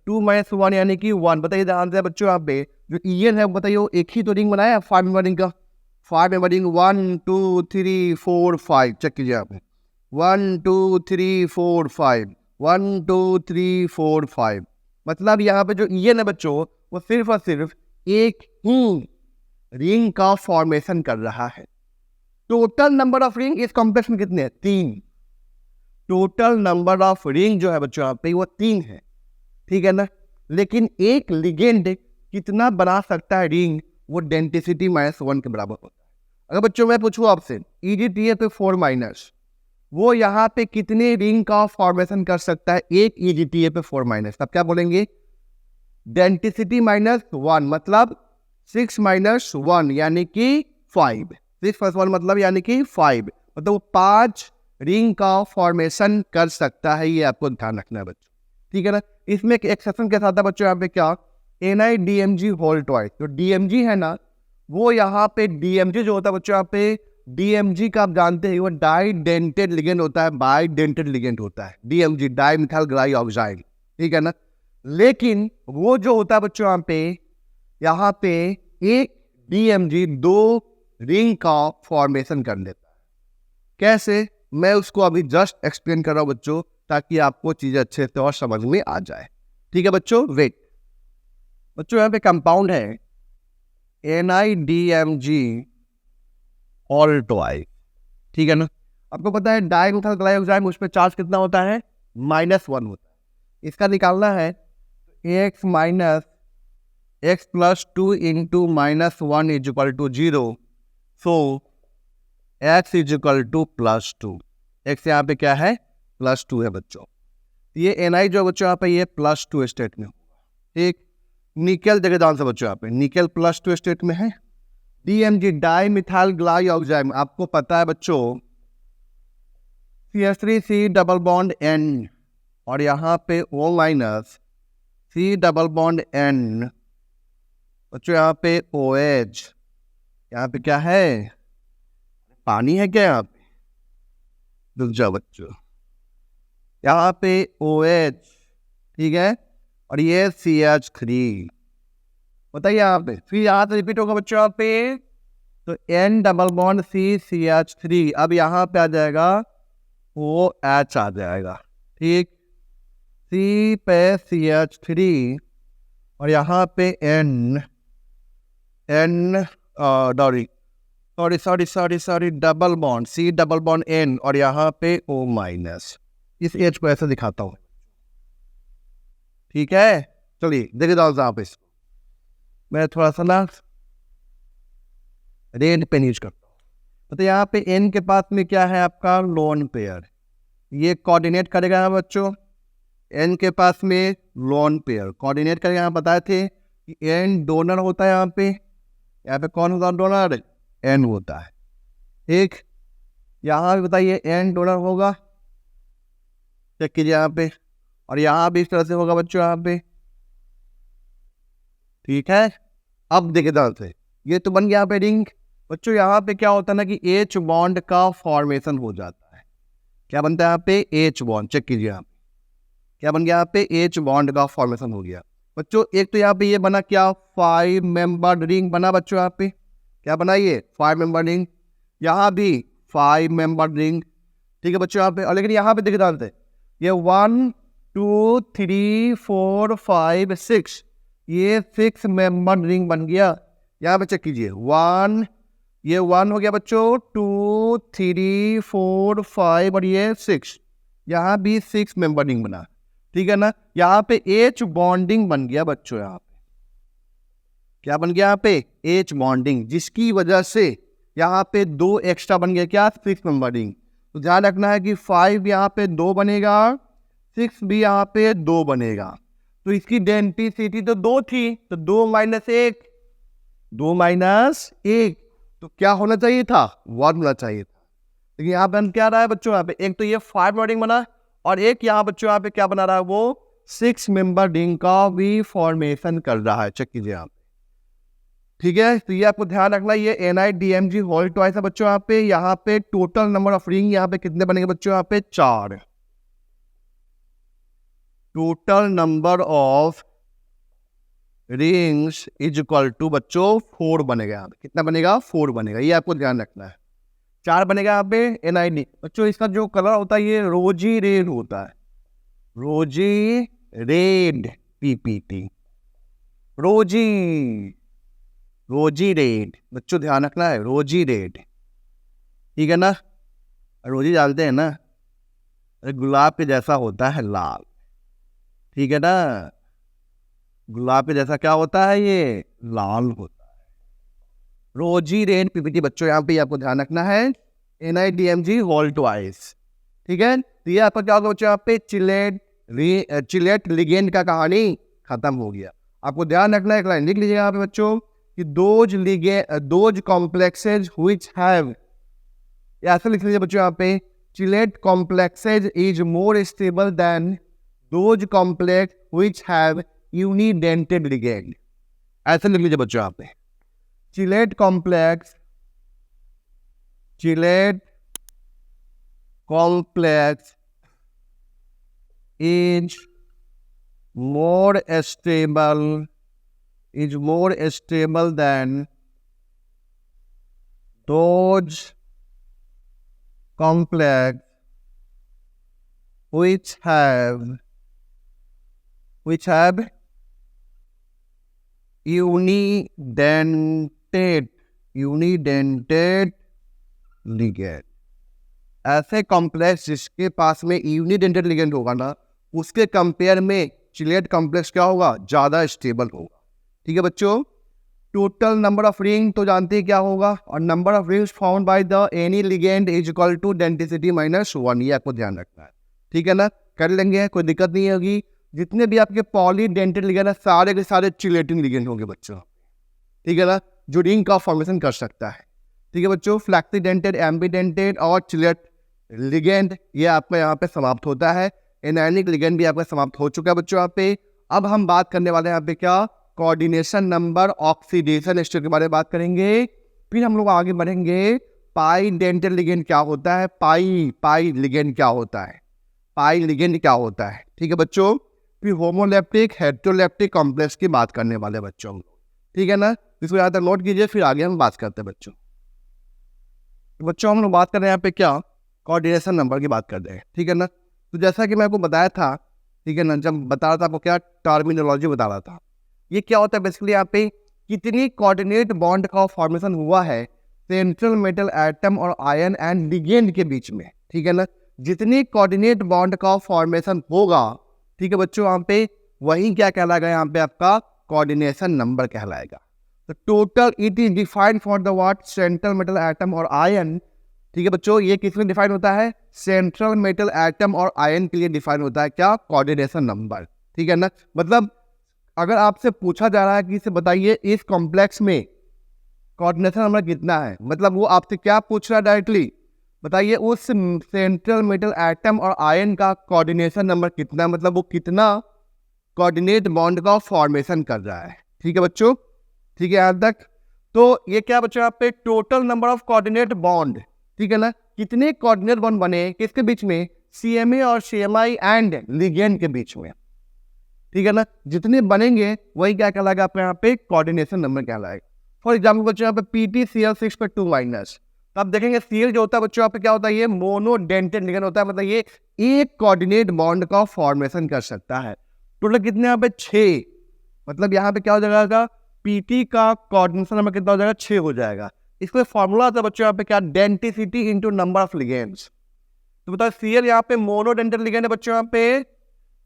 2 - 1 यानी कि 1। बताइए ध्यान से बच्चों, यहाँ पे जो ईएन है बताइए वो एक ही तो रिंग बनाया 5 मेंबर रिंग का। 5 मेंबर रिंग 1 2 3 4 5, चेक कीजिए यहाँ पे 1 2 3 4 5, 1 2 3 4 5। मतलब यहाँ पे जो ईएन है बच्चों वो सिर्फ और सिर्फ एक ही रिंग का फॉर्मेशन कर रहा है। टोटल नंबर ऑफ रिंग इस कॉम्प्लेक्स में कितने हैं, 3। टोटल नंबर ऑफ रिंग जो है बच्चों यहाँ पे वो 3 है, ठीक है ना। लेकिन एक लिगेंड कितना बना सकता है रिंग, वो डेंटिसिटी -1 के बराबर होता है। अगर बच्चों मैं पूछूं आपसे EGTA पे 4-, वो यहाँ पे कितने रिंग का फॉर्मेशन कर सकता है, एक EGTA पे 4-, तब क्या बोलेंगे, डेंटिसिटी -1 मतलब 6 - 1 यानी कि 5। 6 + 1 मतलब यानी कि 5, मतलब वो 5 रिंग का फॉर्मेशन कर सकता है। ये आपको ध्यान रखना है बच्चों, ठीक है ना। इसमें एक एक्सेप्शन के साथ है बच्चों यहाँ पे क्या, NiDMG होल ट्वाइस। तो DMG है ना, वो यहाँ पे DMG जो होता है बच्चों यहाँ पे DMG का आप जानते हैं वो डाई डेंटेड लिगेंड होता है, बाई डेंटेड लिगेंड होता है DMG, डाई मिथाइल ग्लाइऑक्साइड, ठीक है ना। लेकिन वो जो होता है बच्चों यहाँ पे एक DMG 2 रिंग का फॉर्मेशन कर लेता है। कैसे, मैं उसको अभी जस्ट एक्सप्लेन कर रहा हूं बच्चों, ताकि आपको चीजें अच्छे से और समझ में आ जाए, ठीक है बच्चों। वेट बच्चों, यहाँ पे कंपाउंड है NiDMG ऑल ट्वाइस, ठीक है ना। आपको पता है डाइमिथाइल ग्लाइऑक्साइड उस पर चार्ज कितना होता है, -1 होता है। इसका निकालना है x - x + 2 × -1 = 0। सो x = +2। x यहाँ पे क्या है, +2 है बच्चों। ये Ni जो बच्चों यहाँ पे ये +2 स्टेट में होगा, ठीक। निकल जगह डांस है बच्चों यहाँ पे, निकल +2 स्टेट में है। DMG डाई मिथाइल ग्लाइऑक्साइड, आपको पता है बच्चों CH3C डबल बॉन्ड N और यहाँ पे O- C double bond N, बच्चों यहाँ पे OH, यहाँ पे क्या है, पानी है क्या यहाँ पे, रुक जाओ बच्चों, यहाँ पे OH, ठीक है, और ये CH3। बताइए यहाँ पे, फिर यहाँ से रिपीट होगा बच्चों यहाँ पे, तो N double bond C CH3, अब यहाँ पे आ जाएगा OH आ जाएगा, ठीक। C पे CH3 और यहाँ पे N sorry double bond C double bond N और यहाँ पे O-। इस H को ऐसे दिखाता हूँ, ठीक है। चलिए देखिए डाल आप इसको, मैं थोड़ा सा ना रेड पेन यूज करता हूँ। तो यहाँ पे N के पास में क्या है आपका लोन पेयर, ये कोऑर्डिनेट करेगा यहाँ बच्चों, N के पास में लोन पेयर कोऑर्डिनेट करेगा। यहाँ बताए थे कि N डोनर होता है, यहाँ पे कौन होता है डोनर, N होता है, ठीक। यहाँ भी बताइए N डोनर होगा, चेक कीजिए यहाँ पे, और यहाँ भी इस तरह से होगा बच्चों यहाँ पे, ठीक है। अब देखिए ध्यान से, ये तो बन गया यहाँ पे रिंग। बच्चों यहाँ पे क्या होता है ना कि H बॉन्ड का फॉर्मेशन हो जाता है। क्या बनता है यहाँ पे, H बॉन्ड, चेक कीजिए यहाँ पे क्या बन गया, यहाँ पे H बॉन्ड का फॉर्मेशन हो गया बच्चों। एक तो यहाँ पे ये बना क्या, 5 मेंबर्ड रिंग बना बच्चों, यहाँ पे क्या बना, ये 5 मेंबर्ड रिंग, यहाँ भी 5 मेंबर्ड रिंग, ठीक है बच्चों यहाँ पे। और लेकिन यहाँ पे देखिए डालते, ये 1 2 3 4 5 6, ये 6 मेंबर्ड रिंग बन गया। यहाँ पे चेक कीजिए 1, ये 1 हो गया बच्चों, 2 3 4 5 और ये 6, यहाँ भी 6 मेंबर रिंग बना, ठीक है ना। यहाँ पे H बॉन्डिंग बन गया बच्चों, यहाँ पे क्या बन गया, यहाँ पे H बॉन्डिंग, जिसकी वजह से यहाँ पे 2 एक्स्ट्रा बन गया, क्या, 6 मेंबर रिंग। तो ध्यान रखना है कि 5 यहाँ पे 2 बनेगा, 6 भी यहाँ पे 2 बनेगा। तो इसकी डेंसिटी तो 2 थी, तो 2 - 1, 2 - 1, तो क्या होना चाहिए था, 1 होना चाहिए था। लेकिन यहाँ पे क्या रहा है बच्चों, यहाँ पे एक तो ये 5 मेंबर रिंग बना और एक यहाँ बच्चों यहाँ पे क्या बना रहा है, वो 6 मेंबर रिंग का भी फॉर्मेशन कर रहा है। चेक कीजिए आप, ठीक है। तो ये आपको ध्यान रखना, ये NIDMG होल ट्वाइस है बच्चों। यहाँ पे टोटल नंबर ऑफ रिंग यहाँ पे कितने बनेंगे बच्चों? यहाँ पे 4। Total number of rings is equal to बच्चों 4 बनेगा। यहाँ पे कितना बनेगा? 4 बनेगा। ये आपको ध्यान रखना है। 4 बनेगा यहाँ पे NID। बच्चों इसका जो कलर होता है ये रोजी रेड होता है, रोजी रेड PPT, रोजी रेड बच्चों ध्यान रखना है, रोजी रेड, ठीक है ना। रोजी डालते हैं ना, गुलाब के जैसा होता है लाल, ठीक है ना। गुलाब के जैसा क्या होता है? ये लाल होता है। रोजी रेड PPT बच्चों यहाँ पे आपको ध्यान रखना है, NIDMG होल ट्वाइस, ठीक है। तो ये आपका क्या होगा बच्चों? यहाँ पे चिलेट लिगेंड का कहानी खत्म हो गया। आपको ध्यान रखना है, एक लाइन लिख लीजिए यहाँ पे बच्चों कि दोज कॉम्प्लेक्सेज व्हिच हैव, ऐसे लिख लीजिए बच्चों यहाँ पे, chelate complexes is more stable then those complex which have unidentate ligand. ऐसे लिख लीजिए बच्चों यहाँ पे, chelate complex is more stable than those complex which have unidented ligand। ऐसे कॉम्प्लेक्स जिसके पास में यूनिडेंटेड लिगेंड होगा ना, उसके कंपेयर में चिलेट कॉम्प्लेक्स क्या होगा? ज्यादा स्टेबल होगा, ठीक है बच्चों। टोटल नंबर ऑफ रिंग तो जानते हैं क्या होगा, और number of rings found by the any ligand is equal to denticity -1। ये आपको ध्यान रखना है, ठीक है ना। कर लेंगे, कोई दिक्कत नहीं होगी। जितने भी आपके पॉलीडेंटेड लिगेंड है सारे के सारे चिलेटिंग लिगेंड होंगे बच्चों, ठीक है ना, जो रिंग का फॉर्मेशन कर सकता है, ठीक है बच्चों। फ्लैक्सीडेंटेड, एम्बीडेंटेड और चिलेट लिगेंड ये आपका यहाँ पे समाप्त होता है। एनायनिक लिगेंड भी आपका समाप्त हो चुका है बच्चों यहाँ पे। अब हम बात करने वाले हैं यहाँ पे क्या? कोऑर्डिनेशन नंबर, ऑक्सीडेशन स्टेट के बारे में बात करेंगे। फिर हम लोग आगे बढ़ेंगे, पाई डेंटल लिगेंड क्या होता है, पाई लिगेंड क्या होता है, पाई लिगेंड क्या होता है, ठीक है बच्चों। फिर होमोलेप्टिक हेटेरोलेप्टिक कॉम्प्लेक्स की बात करने वाले बच्चों, ठीक है ना। इसको यहाँ तक नोट कीजिए, फिर आगे हम बात करते हैं बच्चों। हम लोग बात कर रहे हैं यहाँ पे क्या? कोऑर्डिनेशन नंबर की बात कर रहे हैं, ठीक है ना। तो जैसा कि मैं आपको बताया था, ठीक है ना, जब बता रहा था आपको क्या टर्मिनोलॉजी बता रहा था, ये क्या होता है बेसिकली यहाँ पे कितनी कोऑर्डिनेट बॉन्ड का फॉर्मेशन हुआ है सेंट्रल मेटल एटम और आयन एंड लिगेंड के बीच में, ठीक है ना। जितनी कोऑर्डिनेट बॉन्ड का फॉर्मेशन होगा, ठीक है बच्चों, यहाँ पे वही क्या कहलाएगा? यहाँ पे आपका कोऑर्डिनेशन नंबर कहलाएगा। तो total it is defined for the what? Central metal atom और आयन, ठीक है बच्चों। ये किस में डिफाइन होता है? सेंट्रल मेटल एटम और आयन के लिए डिफाइन होता है क्या? कोऑर्डिनेशन नंबर, ठीक है ना। मतलब अगर आपसे पूछा जा रहा है कि इसे बताइए इस कॉम्प्लेक्स में कोऑर्डिनेशन नंबर कितना है, मतलब वो आपसे क्या पूछ रहा है डायरेक्टली? बताइए उस सेंट्रल मेटल एटम और आयन का कोऑर्डिनेशन नंबर कितना, मतलब वो कितना कोऑर्डिनेट बॉन्ड का फॉर्मेशन कर रहा है, ठीक है बच्चों, ठीक है यहाँ तक। तो ये क्या बच्चों यहाँ पे total number of coordinate bond, ठीक है ना। कितने कोऑर्डिनेट बॉन्ड बने किसके बीच में? CMA और CMI एंड लिगेंड के बीच में, ठीक है ना। जितने बनेंगे वही क्या कहलाएगा आपके यहाँ पे? कोऑर्डिनेशन नंबर कहलाएगा। फॉर एग्जाम्पल बच्चों यहाँ पे PTCl6/2-। तो आप देखेंगे Cl जो होता है बच्चों यहाँ पे क्या होता है? ये मोनोडेंटेड लिगेंड होता है, मतलब ये एक कोऑर्डिनेट बॉन्ड का फॉर्मेशन कर सकता है। टोटल कितने यहाँ पे? 6। मतलब यहाँ पे क्या हो जाएगा? PT का कोऑर्डिनेशन नंबर कितना हो जाएगा? 6 हो जाएगा। इसका फॉर्मूला था बच्चों यहाँ पे क्या? Density into number of ligands. तो बताओ Cl यहाँ पे मोनोडेंटेड लिगेंड है बच्चों, यहाँ पे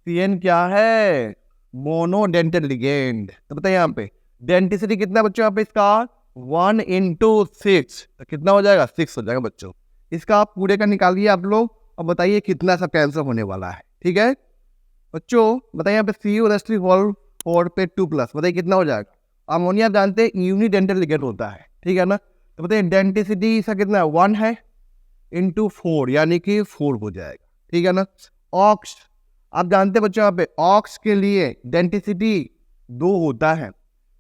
Cn क्या है? Monodentate ligand. तो बताइए यहाँ पे डेंसिटी कितना बच्चों यहाँ पे? इसका 1/6, तो कितना हो जाएगा? 6 हो जाएगा बच्चों। इसका आप पूरे का निकालिए आप लोग और बताइए कितना सा कैंसर होने वाला है, ठीक है बच्चों। बताइए यहाँ पे Cu(4) पे 2+, बताइए कितना हो जाएगा? अमोनिया जानते हैं यूनिडेंटेड लिगेंड होता है, ठीक है ना। तो बताइए डेंसिटी इसका कितना है? 1 है × 4, यानी कि 4 हो जाएगा, ठीक है ना। आप जानते हैं बच्चों यहाँ पे ऑक्स के लिए डेंटिसिटी 2 होता है।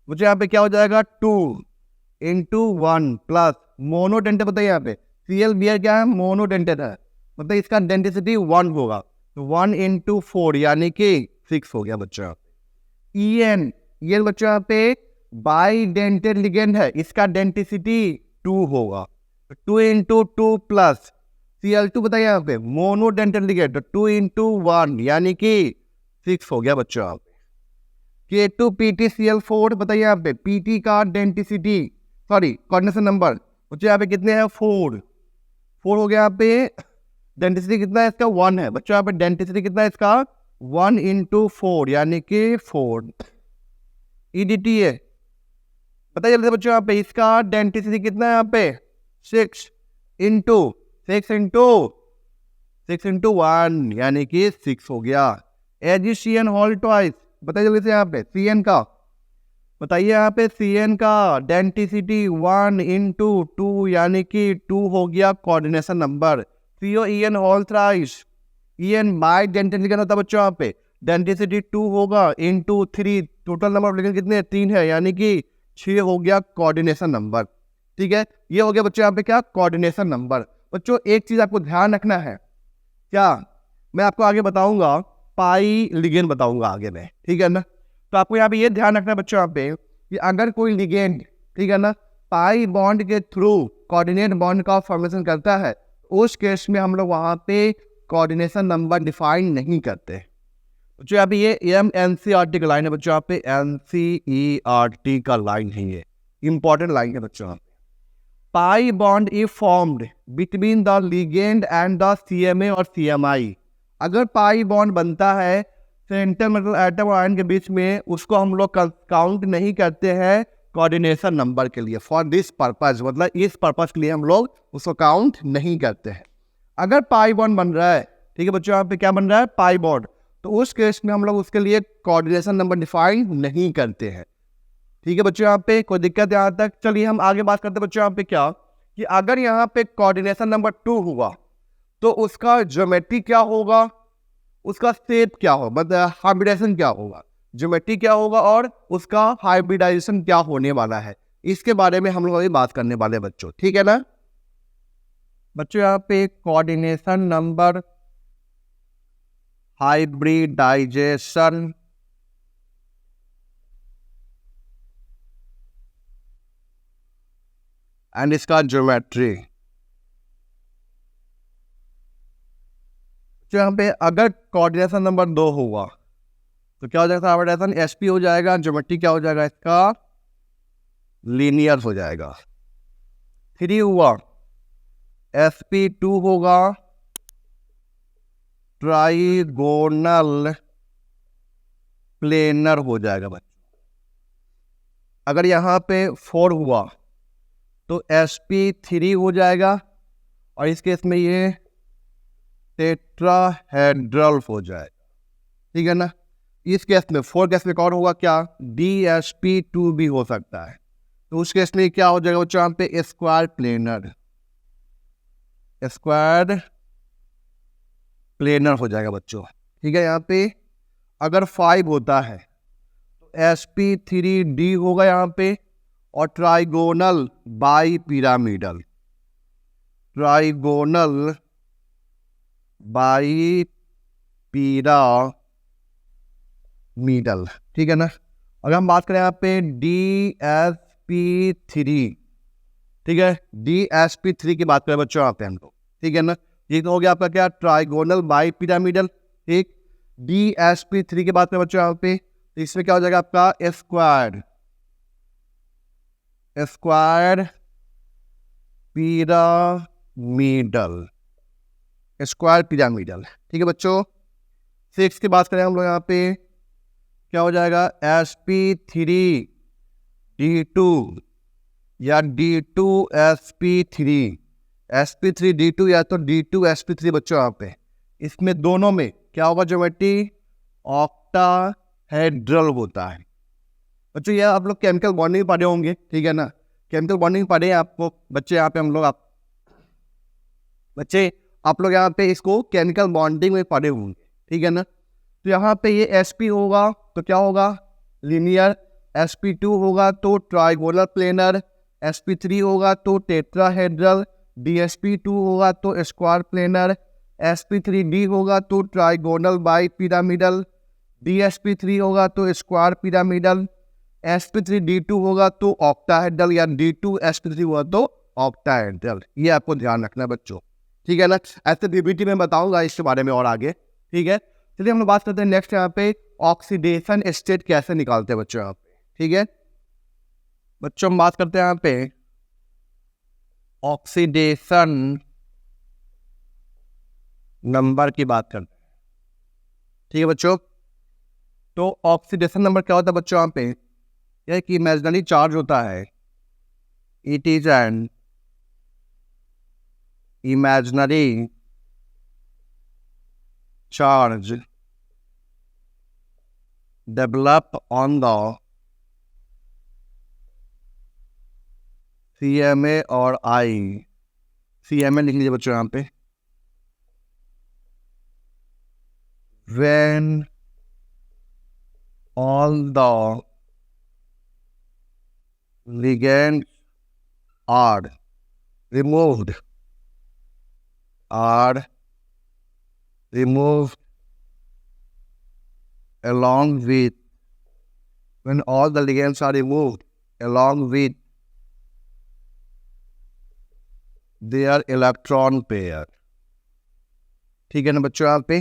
बच्चों यहाँ पे क्या हो जाएगा 2 इंटू 1 प्लस मोनोडेंटेड, बताइए यहाँ पे सीएल बियर क्या है, मोनोडेंटेड है, मतलब इसका डेंटिसिटी 1 होगा, तो 1 इंटू 4 यानी कि 6 हो गया बच्चों। EN ये बच्चों यहाँ पे बाई डेंटेड लिगेंड है, इसका डेंटिसिटी 2 होगा, 2 इंटू 2 प्लस Cl2 बताइए यहाँ पे मोनोडेंटेड लिगेंड, तो 2 इंटू 1 यानी कि 6 हो गया बच्चों यहाँ पे। K2PtCl4 बताइए यहाँ पे PT का डेंटिसिटी सॉरी कोऑर्डिनेशन नंबर बच्चों यहाँ पे कितने हैं 4 हो गया यहाँ पे। डेंटिसिटी कितना है इसका 1 है बच्चों यहाँ पे, डेंटिसिटी कितना है इसका 1 इंटू 4 यानी कि 4। EDT है बताइए जल्दी बच्चों यहाँ पे, इसका डेंटिसिटी कितना है यहाँ पे 6 इंटू 1 यानी कि 6 हो गया। AgCN होल ट्वाइस बताइए जल्दी से यहाँ पे CN का बताइए, यहाँ पे CN का डेंटिसिटी 1 इंटू 2 यानी कि 2 हो गया coordination number. COEN whole thrice, EN bidentate ligand होता है बच्चों यहाँ पे, डेंटिसिटी 2 होगा into 3, total number of ligand कितने 3 है यानी कि 6 हो गया कोऑर्डिनेशन नंबर। ठीक है, ये हो गया बच्चों यहाँ पे क्या कोऑर्डिनेशन नंबर। बच्चों एक चीज आपको ध्यान रखना है, क्या मैं आपको आगे बताऊंगा पाई लिगेंड बताऊंगा आगे में, ठीक है ना, तो आपको यहाँ पे ये ध्यान रखना है बच्चों यहाँ पे कि अगर कोई लिगेंड ठीक है ना पाई बॉन्ड के थ्रू कोऑर्डिनेट बॉन्ड का फॉर्मेशन करता है, उस केस में हम लोग वहाँ पे कोऑर्डिनेशन नंबर डिफाइन नहीं करते। बच्चों यहाँ पे ये MNCERT का लाइन है बच्चों यहाँ पे, NCERT का लाइन है, ये इंपॉर्टेंट लाइन है बच्चों यहाँ पे। Pi bond is formed between the ligand and the CMA और CMI। अगर पाई बॉन्ड बनता है सेंटर मेटल एटम और आयन के बीच में, उसको हम लोग काउंट नहीं करते हैं कोऑर्डिनेशन नंबर के लिए, फॉर दिस पर्पज, मतलब इस पर्पज के लिए हम लोग उसको काउंट नहीं करते हैं। अगर पाई बॉन्ड बन रहा है, ठीक है बच्चों यहाँ पे क्या बन रहा है पाई बॉन्ड, तो उस केस में हम लोग उसके लिए कोऑर्डिनेशन नंबर डिफाइन नहीं करते हैं। ठीक है बच्चों, यहाँ पे कोई दिक्कत यहाँ तक। चलिए हम आगे बात करते हैं बच्चों यहाँ पे क्या कि अगर यहाँ पे कोऑर्डिनेशन नंबर 2 हुआ तो उसका ज्योमेट्री क्या होगा, उसका शेप क्या होगा, मतलब हाइब्रिडाइजेशन क्या होगा, ज्योमेट्री क्या होगा और उसका हाइब्रिडाइजेशन क्या होने वाला है, इसके बारे में हम लोग अभी बात करने वाले हैं बच्चों। ठीक है ना बच्चों, यहाँ पे कोऑर्डिनेशन नंबर, हाइब्रिडाइजेशन एंड इसका ज्योमेट्री। तो यहाँ पे अगर कोऑर्डिनेशन नंबर 2 होगा तो क्या हो जाएगा, हाइब्रिडाइजेशन SP हो जाएगा, ज्योमेट्री क्या हो जाएगा इसका लीनियर हो जाएगा। 3 हुआ SP2 होगा ट्राइगोनल प्लेनर हो जाएगा बच्चों। अगर यहाँ पे 4 हुआ तो SP3 हो जाएगा और इस केस में ये टेट्राहेड्रल हो जाएगा। ठीक है ना, इस केस में 4 केस में कौन होगा क्या DSP2 भी हो सकता है, तो उस केस में क्या हो जाएगा बच्चों यहाँ पे स्क्वायर प्लेनर हो जाएगा बच्चों। ठीक है, यहाँ पे अगर 5 होता है तो SP3D होगा यहाँ पे और ट्राइगोनल बाई पिरामिडल, ठीक है ना। अगर हम बात करें यहाँ पे DSP3, ठीक है, DSP3 की बात करें बच्चों यहाँ पे हम लोग, ठीक है ना, ये तो हो गया आपका क्या ट्राइगोनल बाई पिरामिडल। ठीक, DSP3 की बात करें बच्चों यहाँ पे, इसमें क्या हो जाएगा आपका स्क्वायर पिरामिडल। ठीक है बच्चों, 6 की बात करें हम लोग यहाँ पे क्या हो जाएगा SP3D2 या SP3D2 या तो D2SP3 बच्चों यहाँ पे, इसमें दोनों में क्या होगा ज्योमेट्री ऑक्टाहेड्रल होता है बच्चों। ये आप लोग केमिकल बॉन्डिंग पढ़े होंगे, ठीक है ना, केमिकल बॉन्डिंग पढ़े हैं आपको बच्चे यहाँ पे, हम लोग आप लोग यहाँ पे इसको केमिकल बॉन्डिंग में पढ़े होंगे, ठीक है ना। तो यहाँ पे ये sp होगा तो क्या होगा, लीनियर। sp2 होगा तो ट्राइगोनल प्लेनर। sp3 होगा तो टेट्राहेड्रल। dsp2 होगा तो स्क्वायर प्लेनर। sp3d होगा तो ट्राइगोनल बाई पिरामिडल। dsp3 होगा तो स्क्वायर पिरामिडल। sp3d2 होगा तो ऑक्टाहेड्रल, या d2sp3 हुआ तो ऑक्टाहेड्रल। ये आपको ध्यान रखना है बच्चों, ठीक है ना। ऐसे पीपीटी में बताऊंगा इसके बारे में और आगे, ठीक है। चलिए हम लोग बात करते हैं नेक्स्ट यहाँ पे ऑक्सीडेशन स्टेट कैसे निकालते हैं बच्चों यहाँ पे, ठीक है। बच्चों हम बात करते हैं यहाँ पे ऑक्सीडेशन नंबर की बात करते हैं, ठीक है बच्चों। तो ऑक्सीडेशन नंबर क्या होता है बच्चों यहाँ पे, यह एक इमेजिनरी चार्ज होता है। It is an imaginary charge develop on the CMA और I। CMA लिख लीजिए बच्चों यहाँ पे, when all the ligands are removed along with when all the ligands are removed along with their electron pair, ठीक है ना बच्चों यहाँ पे।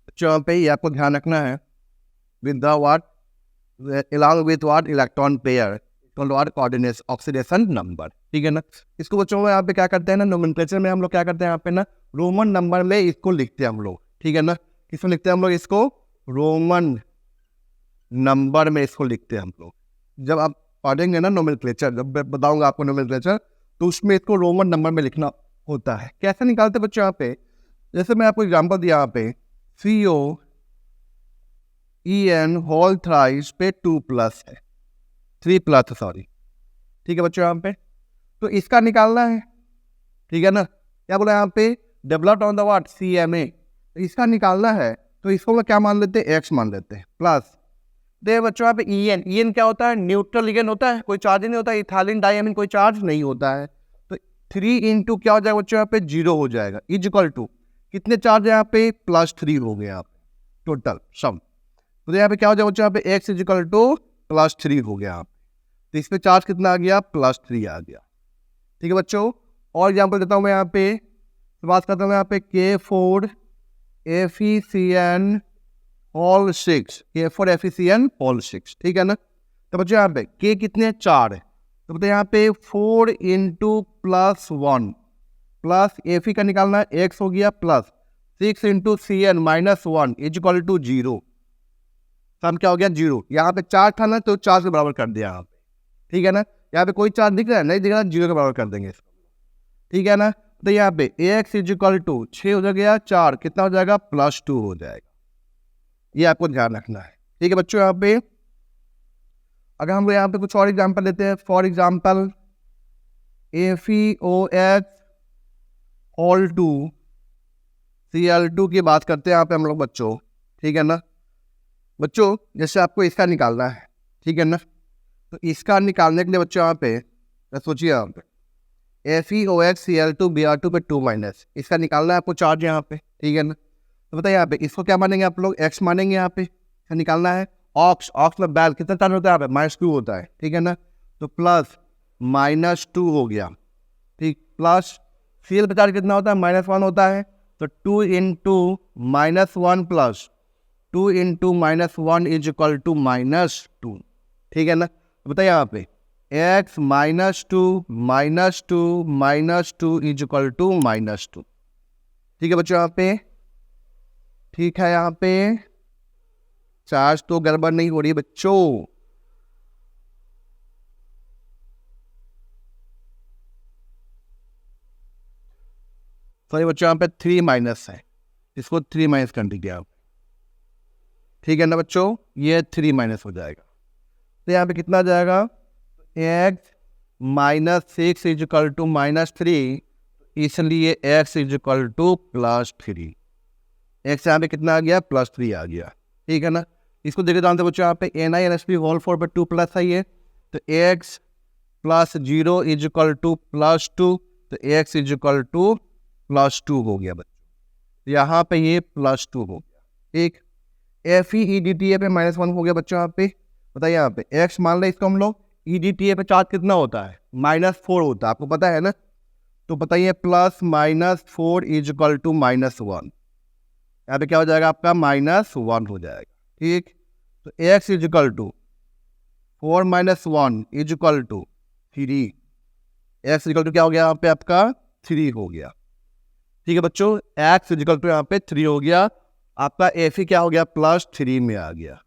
बच्चों यहाँ पे ये आपको ध्यान रखना है, with the what along with what electron pair what coordinates oxidation number, ठीक है ना। इसको बच्चों में यहाँ पे क्या करते हैं ना, नोमेनक्लेचर में हम लोग क्या करते हैं यहाँ पे ना, रोमन नंबर में इसको लिखते हैं हम लोग, ठीक है ना। किसमें लिखते हैं हम लोग इसको, रोमन नंबर में इसको लिखते हैं हम लोग। जब आप पढ़ेंगे ना नोमेनक्लेचर, जब बताऊंगा आपको नोमेनक्लेचर, तो उसमें इसको रोमन नंबर में लिखना होता है। कैसे निकालते बच्चों यहाँ पे, जैसे मैं आपको एग्जाम्पल दिया यहाँ पे COEN होल थ्राइस पे 2 प्लस है, 3 प्लस सॉरी, ठीक है बच्चों यहाँ पे। तो इसका निकालना है, ठीक है ना। क्या बोला यहाँ पे, developed on the what CMA, तो इसका निकालना है। तो इसको हम क्या मान लेते हैं, X मान लेते हैं, प्लस देखिए बच्चों यहाँ पे EN क्या होता है, न्यूट्रल लिगेंड होता है, कोई चार्ज नहीं होता। इथाइलिन डाइअमीन कोई चार्ज नहीं होता है। तो 3 इंटू क्या हो जाएगा बच्चों यहाँ पे, 0 हो जाएगा, इज इक्वल टू कितने चार्ज है यहाँ पे, +3 हो गया यहाँ पे टोटल सम। तो यहाँ पे क्या हो जाएगा बच्चों यहाँ पे, X इज इक्वल टू +3 हो गया यहाँ पे। तो इस पे चार्ज कितना आ गया, +3 आ गया, ठीक है बच्चों। और एग्जाम्पल देता हूँ मैं यहाँ पे, बात करता हूँ यहाँ पे K4FeCN होल 6, K4FeCN होल 6, ठीक है ना। तो बच्चों यहाँ पे K कितने, 4 है। तो बताइए यहाँ पे 4 इंटू +1 प्लस Fe का निकालना है, X हो गया plus 6 into CN -1 is equal to 0। Sum क्या हो गया, 0। यहाँ पे 4 था ना, तो 4 के बराबर कर दिया यहाँ पे, ठीक है ना। यहाँ पे कोई चार्ज दिख रहा है, नहीं दिख रहा, 0 के बराबर कर देंगे इसको, ठीक है ना। तो यहाँ पे X इज इक्वल टू 6 हो गया, 4 कितना हो जाएगा, +2 हो जाएगा। ये आपको ध्यान रखना है, ठीक है बच्चों। यहाँ पे अगर हम यहाँ पे कुछ और एग्जाम्पल लेते हैं, for example FeOH whole 2 Cl2 की बात करते हैं यहाँ पे हम लोग बच्चों, ठीक है ना। बच्चों जैसे आपको इसका निकालना है, ठीक है ना। तो इसका निकालने के लिए बच्चों यहाँ पे सोचिए, यहाँ पे FeOH Cl2 Br2 पे 2 इसका निकालना है आपको चार्ज यहाँ पे, ठीक है ना। तो बताइए यहाँ पे इसको क्या मानेंगे आप लोग, X मानेंगे यहाँ पे, इसका निकालना है। ऑक्स में बैल कितना चार्ज होता है यहाँ पे, -2 होता है, ठीक है ना। तो प्लस -2 हो गया, ठीक, प्लस Cl पे चार्ज कितना होता है, -1 होता है। तो 2 into -1 plus 2 into -1 is equal to -2, ठीक है ना। तो बताइए यहाँ पे X -2 इज इक्वल टू -2, ठीक है बच्चों यहाँ पे, ठीक है। यहाँ पे चार्ज तो गड़बड़ नहीं हो रही है बच्चों, सॉरी बच्चों यहाँ पे 3 है, इसको 3 कर दीजिए आप, ठीक है ना बच्चों। ये 3 हो जाएगा। तो यहाँ पे कितना आ जाएगा, X -6 इज इक्वल टू -3, इसलिए x is equal to +3। x यहाँ पे कितना आ गया? +3 आ गया, ठीक है ना। इसको देखे जानते बच्चों, यहाँ पे NI होल 4 पर 2 प्लस है ये, तो x + 0 इज इक्वल टू +2, तो x इज इक्वल टू +2 हो गया बच्चों। यहाँ पे ये +2 हो गया, ठीक। FE/EDTA पे -1 हो गया बच्चों। यहाँ पे बताइए, यहाँ पे x मान लें इसको हम लोग, EDTA पे चार्ज कितना होता है? -4 होता है, आपको पता है ना। तो बताइए +-4 इज इक्वल टू -1, यहाँ पे क्या हो जाएगा आपका? -1 हो जाएगा, ठीक। तो x is equal to 4 - 1 is equal to 3, x equal to क्या हो गया यहाँ पे आपका? 3 हो गया, ठीक है बच्चों। x इज इक्वल टू यहाँ पे 3 हो गया, आपका Fe क्या हो गया? +3 में आ गया,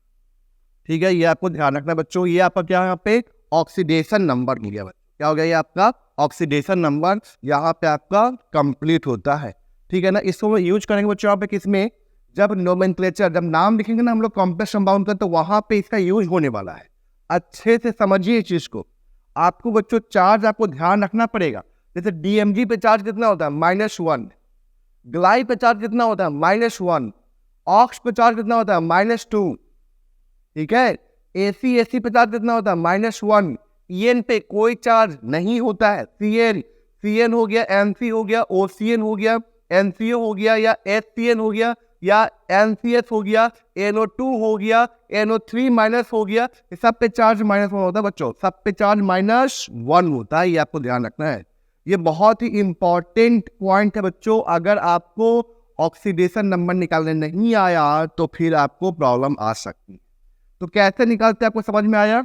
ठीक है। ये आपको ध्यान रखना है बच्चों। ये आपका क्या है यहाँ पे? ऑक्सीडेशन नंबर मिल गया बच्चों। क्या हो गया? ये आपका ऑक्सीडेशन नंबर यहाँ पे आपका कंप्लीट होता है, ठीक है ना। इसको यूज करेंगे बच्चों यहाँ पे किसमें? जब नोमेनक्लेचर, जब नाम लिखेंगे ना हम लोग कॉम्प्लेक्स कंपाउंड का, तो वहां पे इसका यूज होने वाला है। अच्छे से समझिए इस चीज को। आपको बच्चों चार्ज आपको ध्यान रखना पड़ेगा। जैसे DMG पे चार्ज कितना होता है? -1। ग्लाई पे चार्ज कितना होता है? -1। ऑक्स पे चार्ज कितना होता है? -2, ठीक है। AC पे चार्ज कितना होता है? -1। EN पे कोई चार्ज नहीं होता है। CN हो गया, MC हो गया, OCN हो गया, NCO हो गया, या HCN हो गया, या NCS हो गया, NO2 हो गया, NO3- हो गया, ये सब पे चार्ज -1 होता है बच्चों। सब पे चार्ज -1 होता है, ये आपको ध्यान रखना है। ये बहुत ही इंपॉर्टेंट पॉइंट है बच्चों। अगर आपको ऑक्सीडेशन नंबर निकालने नहीं आया तो फिर आपको प्रॉब्लम आ सकती है। तो कैसे निकालते हैं आपको समझ में आया?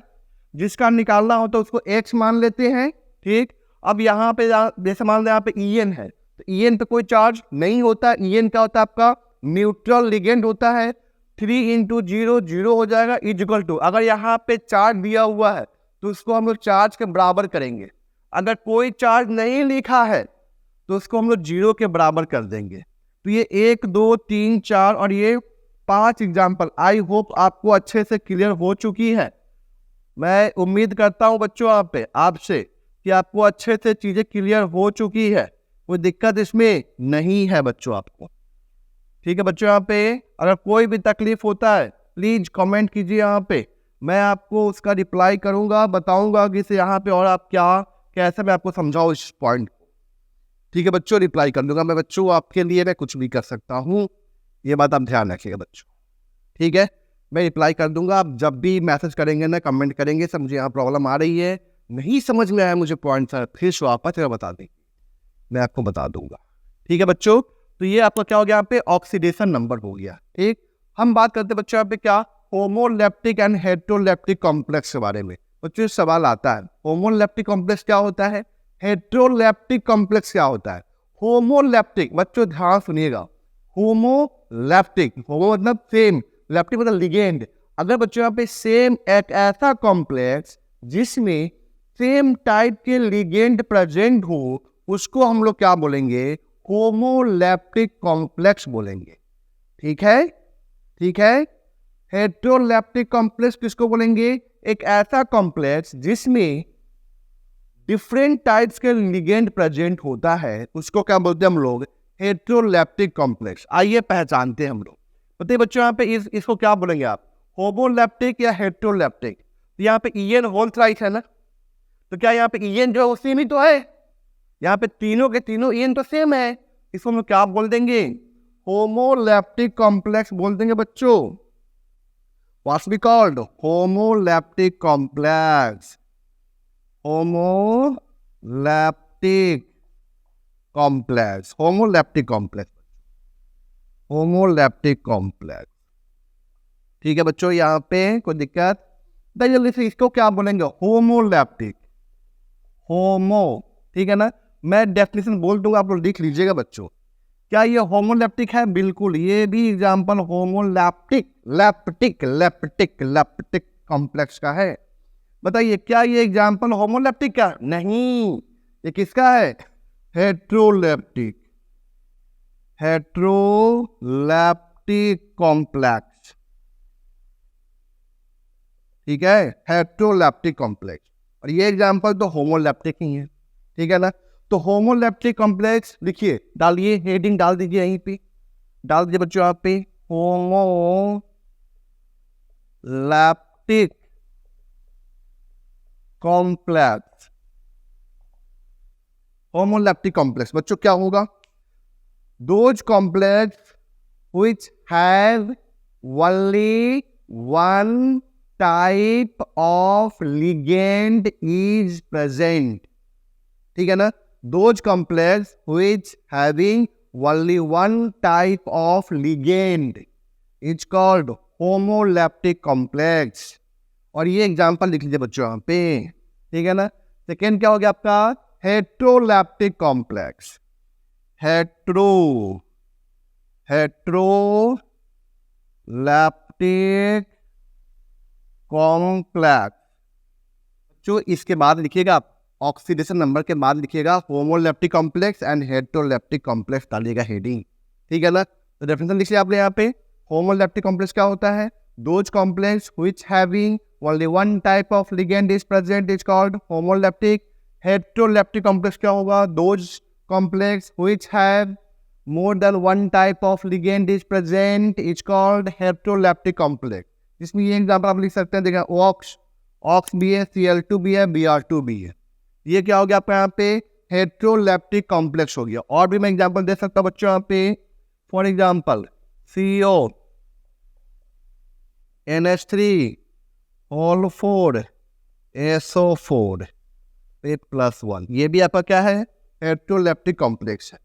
जिसका निकालना हो तो उसको x मान लेते हैं, ठीक। अब यहाँ पे जैसे मान लो यहाँ पे EN है, तो EN पे कोई चार्ज नहीं होता है। EN क्या होता है आपका? न्यूट्रल लिगेंड होता है। 3 × 0 0 हो जाएगा, इज इक्वल टू, अगर यहाँ पे चार्ज दिया हुआ है तो उसको हम लोग चार्ज के बराबर करेंगे। अगर कोई चार्ज नहीं लिखा है तो उसको हम लोग 0 के बराबर कर देंगे। तो ये 1 2 3 4 और ये 5 एग्जाम्पल, आई होप आपको अच्छे से क्लियर हो चुकी है। मैं उम्मीद करता हूं बच्चों आप पे आपसे कि आपको अच्छे से चीजें क्लियर हो चुकी है, कोई दिक्कत इसमें नहीं है बच्चों आपको, ठीक है बच्चों। यहाँ पे अगर कोई भी तकलीफ होता है प्लीज कमेंट कीजिए यहाँ पे, मैं आपको उसका रिप्लाई करूंगा, बताऊंगा कि इसे यहाँ पे और आप क्या कैसे मैं आपको समझाऊं इस पॉइंट को, ठीक है बच्चों। रिप्लाई कर दूंगा मैं बच्चों, आपके लिए मैं कुछ भी कर सकता हूँ, ये बात आप ध्यान रखिएगा बच्चों, ठीक है। मैं रिप्लाई कर दूंगा, आप जब भी मैसेज करेंगे ना, कमेंट करेंगे सर मुझे यहाँ प्रॉब्लम आ रही है, नहीं समझ में आया मुझे पॉइंट सर, फिर शो वापस बता देंगे, मैं आपको बता दूंगा, ठीक है बच्चों। तो ये आपका क्या हो गया यहाँ पे? ऑक्सीडेशन नंबर हो गया, ठीक। हम बात करते हैं बच्चों यहाँ पे क्या? होमोलैप्टिक एंड हेटेरोलैप्टिक कॉम्प्लेक्स के बारे में। बच्चों सवाल आता है, होमोलैप्टिक कॉम्प्लेक्स क्या होता है? हेटेरोलैप्टिक कॉम्प्लेक्स क्या होता है? होमोलैप्टिक, बच्चों ध्यान सुनिएगा, होमोलैप्टिक, होमो मतलब सेम, लैप्टिक मतलब लिगेंड। अगर बच्चों यहाँ पे सेम एक ऐसा कॉम्प्लेक्स जिसमें सेम टाइप के लिगेंड प्रेजेंट हो, उसको हम लोग क्या बोलेंगे? होमोलैप्टिक कॉम्प्लेक्स बोलेंगे, ठीक है, ठीक है। हेटेरोलैप्टिक कॉम्प्लेक्स किसको बोलेंगे? एक ऐसा कॉम्प्लेक्स जिसमें डिफरेंट टाइप्स के लिगेंड प्रेजेंट होता है, उसको क्या बोलते हैं हम लोग? हेटेरोलैप्टिक कॉम्प्लेक्स। आइए पहचानते हैं हम लोग। बताइए बच्चों यहाँ पे इसको क्या बोलेंगे आप? होमोलैप्टिक या हेटेरोलैप्टिक? तो यहाँ पे EN होल थ्राइस है ना, तो क्या यहाँ पे EN जो है सेम ही तो है, यहाँ पे तीनों के तीनों EN तो सेम है, इसको हम लोग क्या बोल देंगे? होमोलैप्टिक कॉम्प्लेक्स बोल देंगे बच्चों। What's be called? Homoleptic complex, homoleptic complex, homoleptic complex, homoleptic complex, ठीक है बच्चों। यहाँ पे कोई दिक्कत? जल्दी से इसको क्या बोलेंगे? होमोलैप्टिक, होमो, ठीक है ना। मैं डेफिनेशन बोल दूंगा, आप लोग लिख लीजिएगा बच्चों। क्या ये होमोलैप्टिक है? बिल्कुल, ये भी example homoleptic lactic lactic lactic complex का है। बताइए क्या ये एग्जांपल होमोलैप्टिक का? नहीं, ये किसका है? हेटेरोलैप्टिक, हेटेरोलैप्टिक कॉम्प्लेक्स, ठीक है, हेटेरोलैप्टिक कॉम्प्लेक्स। और ये एग्जाम्पल तो होमोलैप्टिक ही है, ठीक है ना। तो होमोलैप्टिक कॉम्प्लेक्स लिखिए, डालिए, हेडिंग डाल दीजिए, यहीं पे डाल दीजिए बच्चों यहाँ पे, होमोलैप्टिक कॉम्प्लेक्स। होमोलैप्टिक कॉम्प्लेक्स बच्चों क्या होगा? Those complex which have only one type of ligand is present, ठीक है ना। Those complex which having only one type of ligand is called homolaptic complex। और ये एग्जांपल लिख लीजिए बच्चों यहाँ पे, ठीक है ना। सेकेंड क्या हो गया आपका? हेट्रोलैप्टिक कॉम्प्लेक्स। हेट्रोलैप्टिक कॉम्प्लेक्स जो इसके बाद लिखिएगा आप, ऑक्सीडेशन नंबर के बाद लिखिएगा होमोलैप्टिक कॉम्प्लेक्स एंड हेट्रोलैप्टिक कॉम्प्लेक्स डालिएगा हेडिंग, ठीक है ना। तो डेफिनेशन लिखिए आपने यहाँ पे, होमोलैप्टिक कॉम्प्लेक्स क्या होता है? Those complex which having only one type of ligand is present is called homoleptic. Heteroleptic complex क्या होगा? Those complex which have more than one type of ligand is present is called heterolaptic complex। इसमें ये example आप लिख सकते हैं, देखिए aux भी है, Cl2 भी है, Br2 भी है। ये क्या हो गया आपका यहाँ पे? हेट्रोलैप्टिक कॉम्प्लेक्स हो गया। और भी मैं एग्जाम्पल दे सकता हूँ बच्चों यहाँ पे, for example CO NH3 whole 4 SO4 8+1, ये भी आपका क्या है? हेट्रोलैप्टिक कॉम्प्लेक्स है।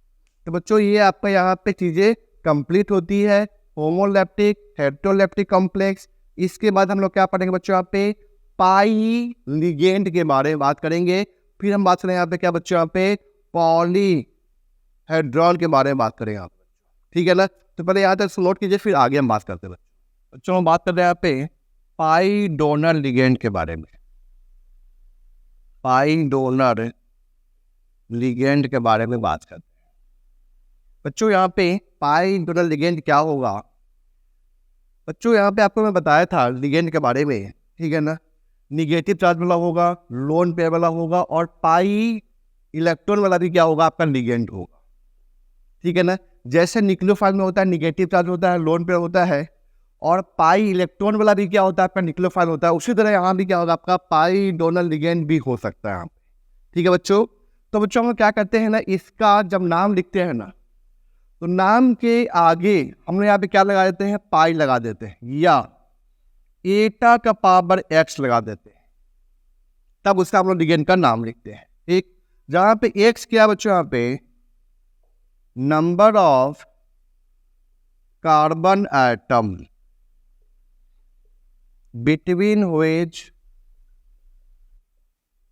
तो बच्चों ये आपका यहाँ पे चीजें कंप्लीट होती है, होमोलैप्टिक, हेट्रोलैप्टिक कॉम्प्लेक्स। इसके बाद हम लोग क्या पढ़ेंगे बच्चों यहाँ पे? पाई लिगेंड के बारे में बात करेंगे। फिर हम बात करेंगे यहाँ पे क्या बच्चों? यहाँ पे पॉलीहेड्रॉन के बारे में बात करेंगे आप, ठीक है ना। तो पहले यहाँ तक नोट कीजिए, फिर आगे हम बात करते हैं बच्चों। हम बात कर रहे हैं यहाँ पे पाई डोनर लिगेंड के बारे में। पाई डोनर लिगेंड के बारे में बात करते हैं बच्चों। यहाँ पे पाई डोनर लिगेंड क्या होगा बच्चों? यहाँ पे आपको मैं बताया था लिगेंड के बारे में, ठीक है ना। निगेटिव चार्ज वाला होगा, लोन पेयर वाला होगा, और पाई इलेक्ट्रॉन वाला भी क्या होगा? आपका लिगेंड होगा, ठीक है ना। जैसे न्यूक्लियोफाइल में होता है निगेटिव चार्ज होता है, लोन पेयर होता है, और पाई इलेक्ट्रॉन वाला भी क्या होता है? आपका न्यूक्लियोफाइल होता है। उसी तरह यहाँ भी क्या होगा? आपका पाई डोनर लिगेंड भी हो सकता है यहाँ पे, ठीक है बच्चों। तो बच्चों हम क्या करते हैं ना, इसका जब नाम लिखते हैं ना, तो नाम के आगे हम लोग यहाँ पे क्या लगा देते हैं? पाई लगा देते हैं, या एटा का पावर एक्स लगा देते हैं, तब उसका हम लोग लिगेंड का नाम लिखते हैं, ठीक। जहां पे एक्स क्या बच्चों? यहाँ पे number of carbon atom between which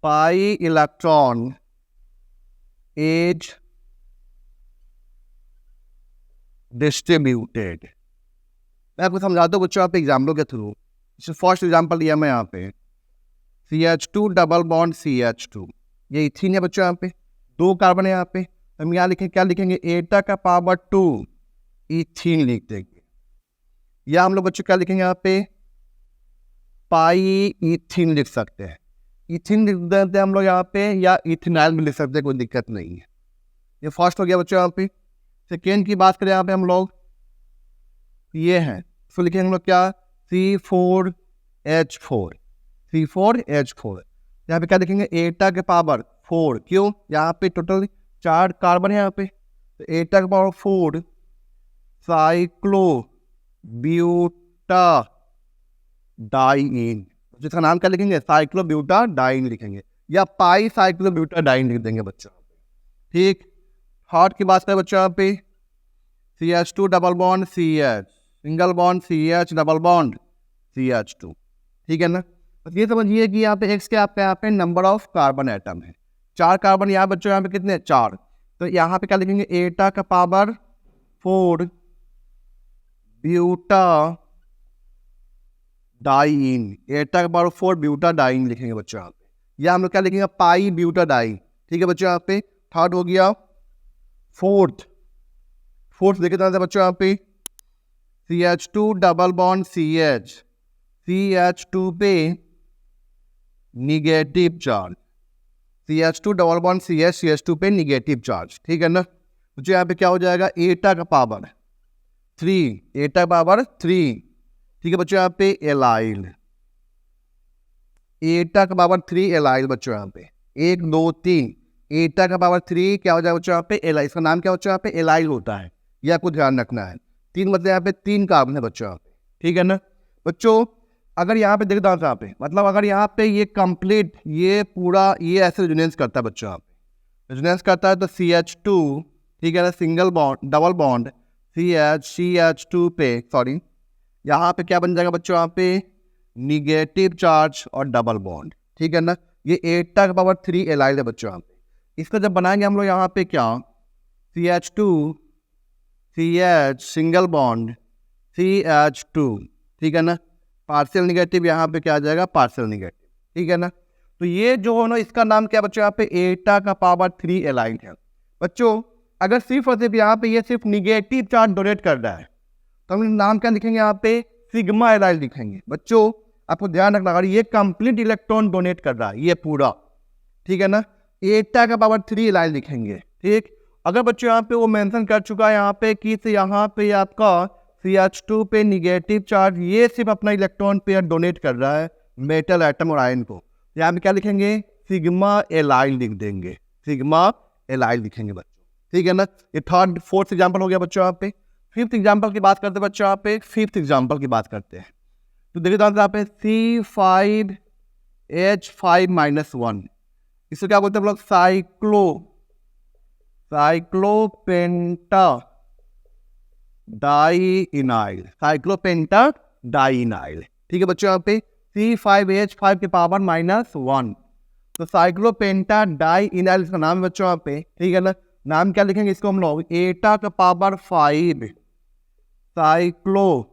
pi electron is distributed. मैं आपको समझाता हूँ बच्चों आप एग्जाम्पल के थ्रू। फर्स्ट एग्जाम्पल लिया मैं यहाँ पे, CH2 डबल बॉन्ड CH2, ये इथीन है बच्चों। यहाँ पे 2 कार्बन है यहाँ पे, हम यहाँ लिखेंगे क्या? लिखेंगे एटा का पावर 2 इथीन लिख देंगे, या हम लोग बच्चों क्या लिखेंगे यहाँ पे? पाई इथीन लिख सकते हैं। इथीन लिख देते हैं हम लोग यहाँ पे, या इथेनॉल भी लिख सकते हैं, कोई दिक्कत नहीं है। ये फर्स्ट हो गया बच्चों यहाँ पे। सेकेंड की बात करें यहाँ पे हम लोग, ये है, तो लिखेंगे हम लोग क्या? C4H4, C4H4। यहाँ पे क्या लिखेंगे? एटा के पावर 4, क्यों? यहाँ पे टोटल 4 कार्बन है यहाँ पे, तो एटा के पावर 4 साइक्लोब्यूटाडाइन, जिसका नाम क्या लिखेंगे? साइक्लोब्यूटाडाइन लिखेंगे, या पाई साइक्लोब्यूटाडाइन लिख देंगे बच्चों, ठीक। थर्ड की बात करें बच्चों यहाँ पे, CH2 double bond CH, single bond CH double bond CH2, ठीक है ना। बस ये समझिए कि यहाँ पे एक्स के आपके यहाँ पे नंबर ऑफ कार्बन एटम है, 4 कार्बन यहाँ बच्चों, यहाँ पे कितने? 4। तो यहाँ पे क्या लिखेंगे? एटा का पावर 4 ब्यूटाडाइन, एटा का पावर 4 ब्यूटाडाइन लिखेंगे बच्चों यहाँ पे, या हम लोग क्या लिखेंगे? पाई ब्यूटाडाइन, ठीक है बच्चों यहाँ पे। थर्ड हो गया। फोर्थ देखे था बच्चों यहाँ पे, CH2 double bond CH, CH2 पे negative charge, CH2 double bond CH, CH2 पे निगेटिव चार्ज, ठीक है ना। तो यहाँ पे क्या हो जाएगा, एटा का पावर 3, एटा का पावर 3, ठीक है बच्चों। यहाँ पे एलाइल, एटा का पावर 3 एलाइल बच्चों। यहाँ पे 1 2 3, एटा का पावर 3 क्या हो जाएगा बच्चों यहाँ पे, एलाइल। इसका नाम क्या बच्चों यहाँ पे, एलाइल होता है, ये आपको ध्यान रखना है। 3 मतलब यहाँ पे 3 कार्बन है बच्चों यहाँ पे, ठीक है ना बच्चों। अगर यहाँ पे देखता हूँ यहाँ पे, मतलब अगर यहाँ पे ये कंप्लीट, ये पूरा ये ऐसे रेजोनेंस करता है बच्चों, यहाँ पे रेजोनेंस करता है तो CH2, ठीक है ना, single bond double bond CH2 पे, सॉरी यहाँ पे क्या बन जाएगा बच्चों, यहाँ पे निगेटिव चार्ज और डबल बॉन्ड, ठीक है ना। ये एटा का पावर 3 एलाइल है बच्चों यहाँ पे। इसका जब बनाएंगे हम लोग यहाँ पे क्या, CH2 CH single bond CH2, ठीक है ना, पार्शियल निगेटिव, यहाँ पे क्या आ जाएगा, पार्शियल निगेटिव, ठीक है ना। तो ये जो है ना, इसका नाम क्या बच्चों यहाँ पे, एटा का पावर 3 एलाइल है बच्चों। अगर सिर्फ और सिर्फ यहाँ पे ये सिर्फ निगेटिव चार्ज डोनेट कर रहा है तो हम नाम क्या लिखेंगे यहाँ पे, सिग्मा एलाइल लिखेंगे बच्चों। आपको ध्यान रखना, अगर ये कंप्लीट इलेक्ट्रॉन डोनेट कर रहा है ये पूरा, ठीक है ना, एटा का पावर 3 एलाइल लिखेंगे, ठीक। अगर बच्चों यहाँ पे वो मेंशन कर चुका है यहाँ पे कि यहाँ पे आपका CH2 पे निगेटिव चार्ज, ये सिर्फ अपना इलेक्ट्रॉन पेयर डोनेट कर रहा है मेटल एटम और आयन को, यहाँ पे क्या लिखेंगे, सिग्मा एलाइल लिख देंगे, सिग्मा एलाइल लिखेंगे बच्चों, ठीक है ना। ये थर्ड फोर्थ एग्जाम्पल हो गया बच्चों यहाँ पे। फिफ्थ एग्जाम्पल की बात करते हैं बच्चों, यहाँ पे फिफ्थ एग्जाम्पल की बात करते हैं। तो देखिए यहाँ पे C5H5-1, इसको क्या बोलते हैं हम लोग, साइक्लोपेंटा डाइइनाइल, साइक्लोपेंटा डाइइनाइल, ठीक है बच्चों। यहाँ पे C5H5 के पावर -1, तो साइक्लोपेंटा डाइइनाइल इसका नाम है बच्चों यहाँ पे, ठीक है ना। नाम क्या लिखेंगे इसको हम लोग, एटा का पावर 5 साइक्लोपेंटा,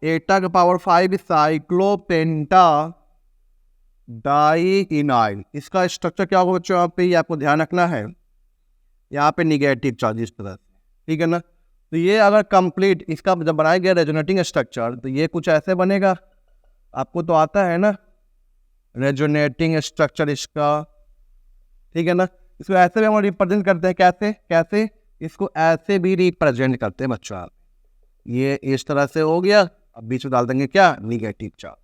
एटा का पावर 5 साइक्लोपेंटा डाइइनाइल। इसका स्ट्रक्चर क्या होगा बच्चों यहाँ पे, ये आपको ध्यान रखना है, यहाँ पे निगेटिव चार्ज इस तरह से, ठीक है ना। तो ये अगर कंप्लीट इसका जब बनाया गया रेजोनेटिंग स्ट्रक्चर तो ये कुछ ऐसे बनेगा, आपको तो आता है ना रेजोनेटिंग स्ट्रक्चर इसका, ठीक है ना। इसको ऐसे भी हम रिप्रेजेंट करते हैं, कैसे कैसे, इसको ऐसे भी रिप्रेजेंट करते हैं बच्चों आप। ये इस तरह से हो गया, अब बीच में डाल देंगे क्या, निगेटिव चार्ज,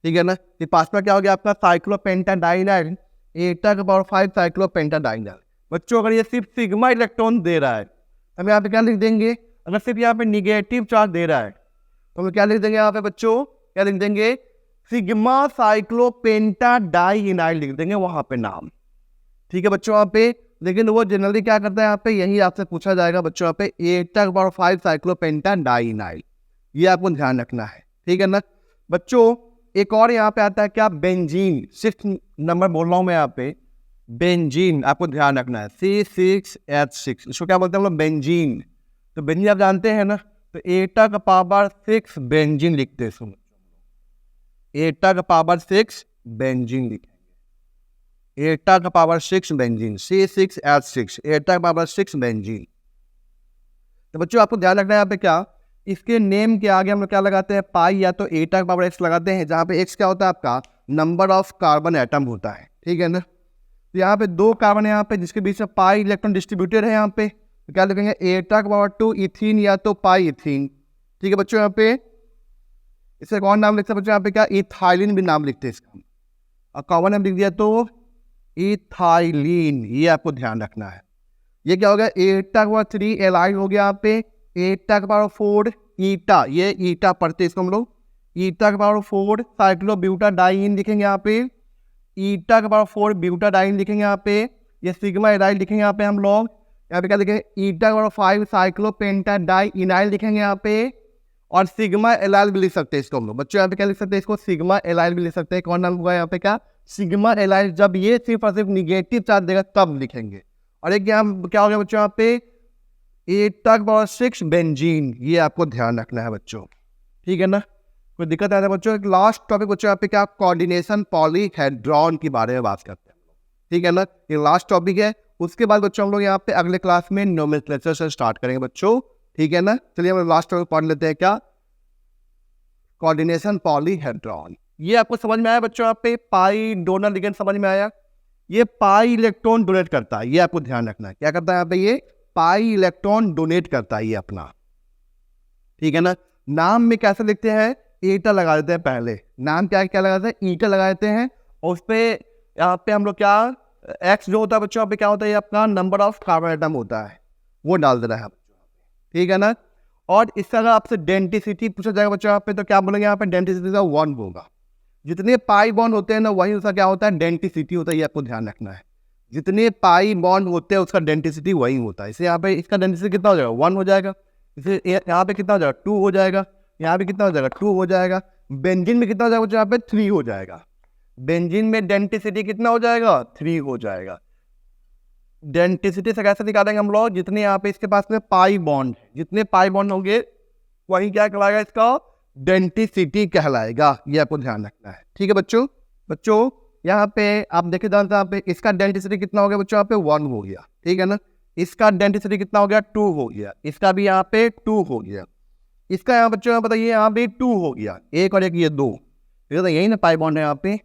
ठीक है ना। ये पास में क्या हो गया आपका, साइक्लोपेंटा डाइइनाइल, एटा का पावर 5 साइक्लोपेंटा डाइइनाइल। बच्चों अगर ये सिर्फ सिग्मा इलेक्ट्रॉन दे रहा है हम यहाँ पे क्या लिख देंगे, अगर सिर्फ यहाँ पे निगेटिव चार्ज दे रहा है तो हम क्या लिख देंगे यहाँ पे बच्चों, क्या लिख देंगे, सिग्मा साइक्लोपेंटा डाइइनाइल लिख देंगे वहां पे नाम, ठीक है बच्चों यहाँ पे। लेकिन वो जनरली क्या करता है यहाँ पे, यही आपसे पूछा जाएगा बच्चों यहाँ पे, एटा का पावर 5 साइक्लोपेंटा डाइइनाइल, ये आपको ध्यान रखना है, ठीक है ना बच्चों। एक और यहाँ पे आता है क्या, बेंजीन, 6 नंबर बोल रहा हूँ मैं यहाँ पे, बेंजीन आपको ध्यान रखना है, C6H6, इसको क्या बोलते हैं हम लोग, बेंजीन। तो बेंजीन आप जानते हैं ना, तो एटा का पावर 6 बेंजीन लिखते हैं, सुनो, एटा का पावर 6 बेंजीन लिखेंगे, एटा का पावर 6 बेंजीन, C6H6, एटा का पावर 6 बेंजीन। तो बच्चों आपको ध्यान रखना है यहाँ पे क्या, इसके नेम के आगे हम लोग क्या लगाते हैं, पाई या तो एटा का पावर x लगाते हैं, जहाँ पे x क्या होता है आपका नंबर ऑफ कार्बन एटम होता है, ठीक है ना। तो यहाँ पे 2 कार्बन है यहाँ पे जिसके बीच में पाई इलेक्ट्रॉन डिस्ट्रीब्यूटेड है यहाँ पे, तो क्या लिखेंगे, एटा का पावर 2 इथीन या तो पाई इथीन, ठीक है बच्चों। यहाँ पे इसे कौन नाम लिखते हैं बच्चों, यहाँ पे क्या, इथाइलिन भी नाम लिखते हैं इसका, और कॉमन नाम लिख दिया तो इथाइलिन, ये आपको ध्यान रखना है। ये क्या हो गया, एटा का पावर 3 एलाइल हो गया यहाँ पे, एटा का पावर 4 ईटा, ये ईटा पढ़ते हैं इसको हम लोग, ईटा का पावर 4 साइक्लोब्यूटाडाइन लिखेंगे यहाँ पे, ईटा का पावर 4 ब्यूटाडाइन लिखेंगे यहाँ पे, ये सिग्मा एलाइल लिखेंगे यहाँ पे हम लोग। यहाँ पे क्या लिखेंगे, ईटा का पावर 5 साइक्लोपेंटाडाइइनाइल लिखेंगे यहाँ पे, और सिग्मा एलाइल भी लिख सकते हैं इसको हम लोग बच्चों। यहाँ पे क्या लिख सकते हैं इसको, सिग्मा एलाइल भी लिख सकते हैं। कौन नाम हुआ यहाँ पे क्या, सिग्मा एलाइल, जब ये सिर्फ और सिर्फ निगेटिव चार्ज देगा तब लिखेंगे। और एक यहाँ क्या हो गया बच्चों, यहाँ पे एटा का पावर 6 बेंजीन, ये आपको ध्यान रखना है बच्चों, ठीक है ना। कोई दिक्कत आता है बच्चों। एक लास्ट टॉपिक बच्चों यहाँ पे क्या, कोऑर्डिनेशन पॉलीहेड्रॉन के बारे में बात करते हैं, ठीक है ना। ये लास्ट टॉपिक है, उसके बाद बच्चों हम लोग यहाँ पे अगले क्लास में नोमेनक्लेचर से स्टार्ट करेंगे बच्चों, ठीक है ना। चलिए हम लास्ट टॉपिक पढ़ लेते हैं क्या, कोऑर्डिनेशन पॉलीहेड्रॉन। ये आपको समझ में आया बच्चों? यहाँ पे पाई डोनर लिगेंड समझ में आया? ये पाई इलेक्ट्रॉन डोनेट करता है, ये आपको ध्यान रखना है। क्या करता है यहाँ पे? ये पाई इलेक्ट्रॉन डोनेट करता है ये अपना, ठीक है ना। नाम में कैसे लिखते हैं? ईटा लगा देते हैं पहले। नाम क्या क्या लगा देते हैं? ईटा लगा देते हैं। और उस पर यहाँ पे हम लोग क्या, एक्स जो होता है बच्चों यहाँ पे क्या होता है? ये अपना नंबर ऑफ कार्बन एटम होता है, वो डाल देना है बच्चों, ठीक है ना। और इससे अगर आपसे डेंसिटी पूछा जाएगा बच्चों यहाँ पे, तो क्या बोलेंगे यहाँ पे? डेंसिटी का 1 होगा। जितने पाई बॉन्ड होते हैं ना, वही उसका क्या होता है? डेंसिटी होता है। ये आपको ध्यान रखना है, जितने पाई बॉन्ड होते हैं उसका डेंसिटी वही होता है। इसे यहाँ पे इसका डेंसिटी कितना हो जाएगा? 1 हो जाएगा। इसे यहाँ पे कितना हो जाएगा? 2 हो जाएगा। यहाँ पे कितना हो जाएगा? 2 हो जाएगा। बेंजीन में कितना हो जाएगा? यहाँ पे 3 हो जाएगा। बेंजीन में डेंसिटी कितना हो जाएगा? 3 हो जाएगा। डेंसिटी से कैसे निकालेंगे हम लोग? जितने यहाँ पे इसके पास में पाई बॉन्ड, जितने पाई बॉन्ड होंगे वही क्या कहलाएगा? इसका डेंसिटी कहलाएगा। ये आपको ध्यान रखना है, ठीक है बच्चों। बच्चों यहाँ पे आप देखे जानते हैं, यहाँ पे इसका डेंसिटी कितना हो गया बच्चों? यहाँ पे 1 हो गया, ठीक है ना। इसका डेंसिटी कितना हो गया? 2 हो गया। इसका भी यहाँ पे 2 हो गया। इसका यहाँ बच्चों बताइए, यहाँ पे 2 हो गया। एक और एक ये 2, तो यही ना पाई बॉन्ड है यहाँ पे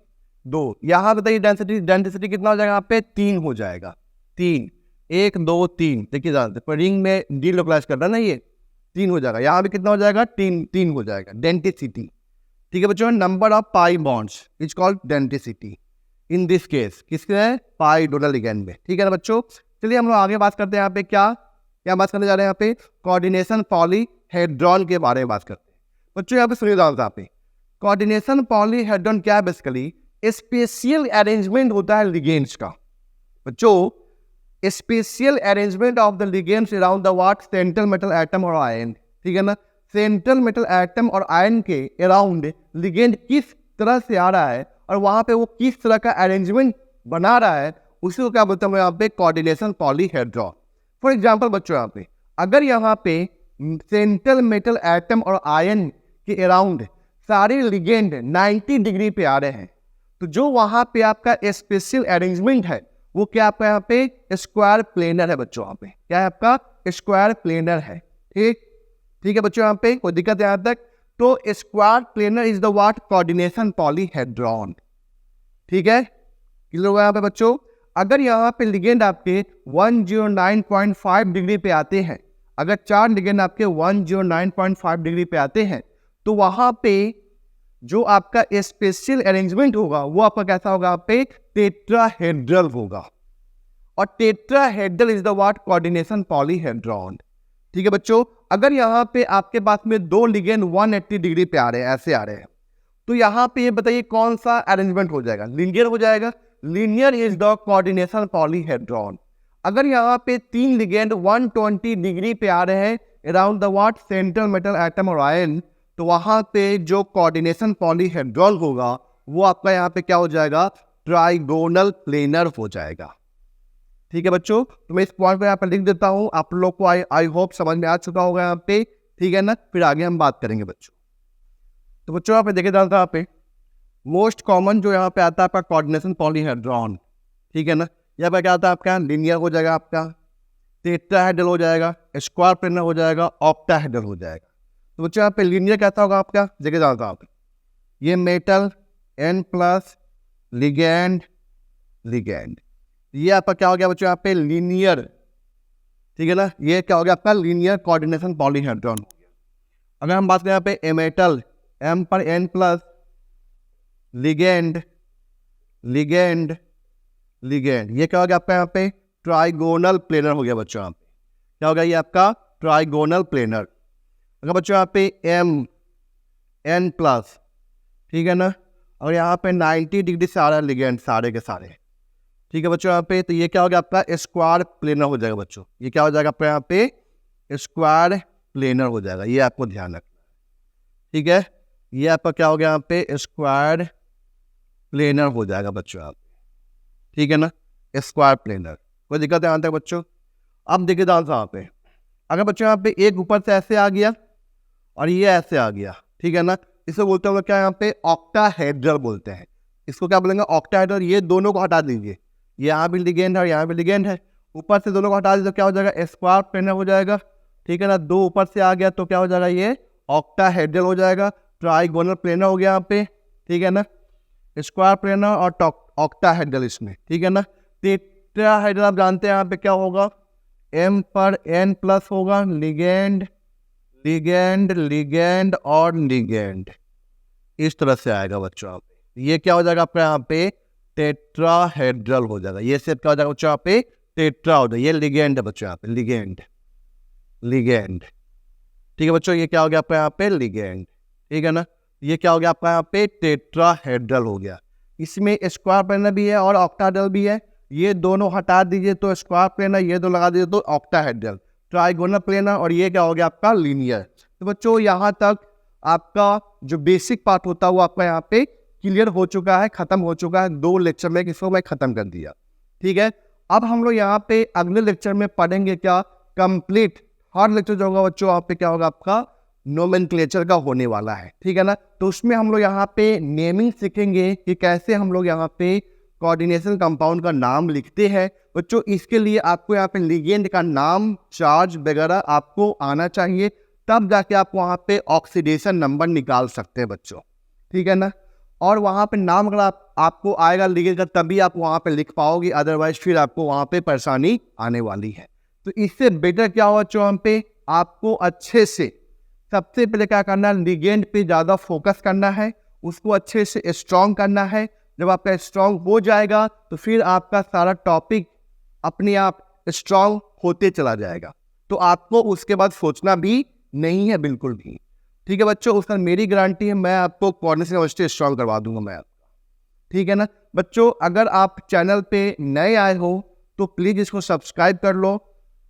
2। यहाँ बताइए डेंसिटी कितना हो जाएगा? यहाँ पे 3 हो जाएगा। 3, 1 2 3, देखिए जानते पर रिंग में डीलोकलाइज कर रहा है ना, ये 3 हो जाएगा। यहाँ भी कितना हो जाएगा? 3 हो जाएगा डेंसिटी, ठीक है बच्चों। Number of pi bonds is called density in this case, किसके है? पाई डोनर लिगेंड में, ठीक है ना बच्चों। चलिए हम लोग आगे बात करते हैं। यहाँ पे क्या बात करने जा रहे हैं? यहाँ पे कोऑर्डिनेशन पॉलीहेड्रॉन के बारे में बात करते हैं बच्चों। यहाँ पे सुनिए यहाँ पे कोऑर्डिनेशन पॉलीहेड्रॉन क्या है? बेसिकली स्पेशियल अरेंजमेंट होता है लिगेंड्स का बच्चों। Spatial arrangement of the ligands around the what? Central metal atom और आयन, ठीक है ना। सेंट्रल मेटल एटम और आयन के अराउंड लिगेंड किस तरह से आ रहा है और वहां पे वो किस तरह का अरेंजमेंट बना रहा है, उसी को क्या बोलते हैं यहाँ पे? Coordination polyhedron. फॉर एग्जांपल बच्चों यहाँ पे अगर यहाँ पे सेंट्रल मेटल एटम और आयन के अराउंड सारे लिगेंड 90 डिग्री पे आ रहे हैं, तो जो वहां पे आपका स्पेशल अरेंजमेंट है वो क्या आपका यहाँ पे स्क्वायर प्लेनर है बच्चों। यहाँ पे क्या है? आपका स्क्वायर प्लेनर है, ठीक है बच्चों। यहाँ पे कोई दिक्कत है यहाँ तक? तो square planar is the what? Coordination polyhedron, ठीक है। किस लोग यहाँ पे बच्चों? अगर यहाँ पे लिगेंड आपके 109.5 डिग्री पे आते हैं, अगर 4 लिगेंड आपके 109.5 डिग्री पे आते हैं, तो वहां पे जो आपका स्पेशल अरेंजमेंट होगा वो आपका कैसा होगा? आप पे टेट्राहेड्रल होगा। और tetrahedral is the what? Coordination polyhedron, ठीक है बच्चों। अगर यहाँ पे आपके पास में 2 लिगेंड 180 डिग्री पे आ रहे हैं, ऐसे आ रहे हैं, तो यहाँ पे ये बताइए कौन सा अरेंजमेंट हो जाएगा? लीनियर हो जाएगा। Linear is the coordination polyhedron. अगर यहाँ पे 3 लिगेंड 120 डिग्री पे आ रहे हैं around the what? Central metal atom और आयन, तो वहां पे जो कोऑर्डिनेशन पॉलीहेड्रॉन होगा वो आपका यहाँ पे क्या हो जाएगा? ट्राइगोनल प्लेनर हो जाएगा, ठीक है बच्चों। तो मैं इस पॉइंट पे यहाँ पे लिख देता हूं, आप लोग को आई होप समझ में आ चुका होगा यहाँ पे, ठीक है ना। फिर आगे हम बात करेंगे बच्चों। तो बच्चों यहाँ पे देखे जाता है यहाँ पे मोस्ट कॉमन जो यहाँ पे आता है आपका कोऑर्डिनेशन पॉलीहेड्रॉन, ठीक है ना। यहाँ पे क्या आता है आपका? लिनियर हो जाएगा, आपका टेट्राहेड्रल हो जाएगा, स्क्वायर प्लेनर हो जाएगा, ऑक्टाहेड्रल हो जाएगा। तो बच्चों यहाँ पे लीनियर कैसा होगा आपका? देखे जाता है ये मेटल N+ लिगेंड, ये आपका क्या हो गया बच्चों? यहाँ पे लीनियर, ठीक है ना। ये क्या हो गया आपका? लीनियर कोऑर्डिनेशन पॉलीहेड्रॉन हो गया। अगर हम बात करें यहाँ पे ए मेटल M पर N+ लिगेंड, ये क्या हो गया आपका? यहाँ पे ट्राइगोनल प्लेनर हो गया बच्चों। यहाँ पे क्या हो गया? ये आपका ट्राइगोनल प्लेनर। अगर बच्चों यहाँ पे N+, ठीक है ना, और यहाँ पे 90 डिग्री से आ रहा है लिगेंड सारे के सारे, ठीक है बच्चों यहाँ पे, तो ये क्या हो गया आपका? स्क्वायर प्लेनर हो जाएगा बच्चों। ये क्या हो जाएगा आपका? यहाँ पे स्क्वायर प्लेनर हो जाएगा। ये आपको ध्यान रखना है, ठीक है। ये आपका क्या हो गया? यहाँ पे स्क्वायर प्लेनर हो जाएगा बच्चों आप, ठीक है ना, स्क्वायर प्लेनर। कोई दिक्कत है यहाँ तक बच्चों? अब देखिए यहाँ पे अगर बच्चों यहाँ पे एक ऊपर से ऐसे आ गया और ये ऐसे आ गया, ठीक है ना, इसे बोलते हैं हम लोग क्या? यहाँ पे ऑक्टाहेड्रल बोलते हैं। इसको क्या बोलेंगे? ऑक्टाहेड्रल। ये दोनों को हटा दीजिए, यहाँ भी लिगेंड है और यहाँ भी लिगेंड है, ऊपर से दोनों को हटा दीजिए तो क्या हो जाएगा? स्क्वायर प्लेनर हो जाएगा, ठीक है ना। 2 ऊपर से आ गया तो क्या हो जाएगा? ये ऑक्टाहेड्रल हो जाएगा, ट्राइगोनल प्लेनर हो गया यहाँ पे, ठीक है ना, स्क्वायर प्लेनर और ऑक्टाहेड्रल इसमें, ठीक है ना। टेट्राहेड्रल आप जानते हैं यहाँ पे क्या होगा, m पर n प्लस होगा, लिगेंड लिगेंड लिगेंड और लिगेंड, इस तरह से आएगा बच्चों यहाँ पे। ये क्या हो जाएगा आपका यहाँ पे टेट्राहेड्रल हो जाएगा, ये सेट क्या हो जाएगा बच्चों यहाँ पे टेट्रा हो जाएगा। ये लिगेंड है बच्चों यहाँ पे, लिगेंड लिगेंड, ठीक है बच्चों। ये क्या हो गया आपका यहाँ पे लिगेंड, ठीक है ना। ये क्या हो गया आपका यहाँ पे टेट्राहेड्रल हो गया। इसमें स्क्वायर प्लेनर भी है और ऑक्टाहेड्रल भी है, ये दोनों हटा दीजिए तो स्क्वायर प्लेनर, ये दो लगा दीजिए तो ऑक्टाहेड्रल। ट्राइगोनल प्लेनर और ये क्या हो गया आपका लीनियर। तो बच्चों यहाँ तक आपका जो बेसिक पार्ट होता है वो आपका यहाँ पे क्लियर हो चुका है, खत्म हो चुका है। 2 लेक्चर में इसको मैं खत्म कर दिया, ठीक है। अब हम लोग यहाँ पे अगले लेक्चर में पढ़ेंगे क्या, कंप्लीट हर लेक्चर जो होगा बच्चों यहाँ पे क्या होगा आपका नोमेनक्लेचर का होने वाला है, ठीक है ना। तो उसमें हम लोग यहाँ पे नेमिंग सीखेंगे कि कैसे हम लोग यहाँ पे कोऑर्डिनेशन कंपाउंड का नाम लिखते हैं बच्चों। इसके लिए आपको यहाँ पे लिगेंड का नाम, चार्ज वगैरह आपको आना चाहिए, तब जाके आप वहाँ पे ऑक्सीडेशन नंबर निकाल सकते हैं बच्चों, ठीक है ना। और वहाँ पे नाम अगर आपको आएगा लिगेंड का तभी आप वहाँ पे लिख पाओगे, अदरवाइज फिर आपको वहाँ पे परेशानी आने वाली है। तो इससे बेटर क्या हुआ बच्चों, हम पे आपको अच्छे से सबसे पहले क्या करना है, लिगेंड पे ज़्यादा फोकस करना है, उसको अच्छे से स्ट्रॉन्ग करना है। जब आपका स्ट्रॉन्ग हो जाएगा तो फिर आपका सारा टॉपिक अपने आप स्ट्रॉन्ग होते चला जाएगा, तो आपको उसके बाद सोचना भी नहीं है बिल्कुल भी, ठीक है बच्चों। उसका मेरी गारंटी है, मैं आपको कोऑर्डिनेशन केमिस्ट्री स्ट्रॉन्ग करवा दूंगा मैं आपका, ठीक है ना बच्चों। अगर आप चैनल पे नए आए हो तो प्लीज़ इसको सब्सक्राइब कर लो,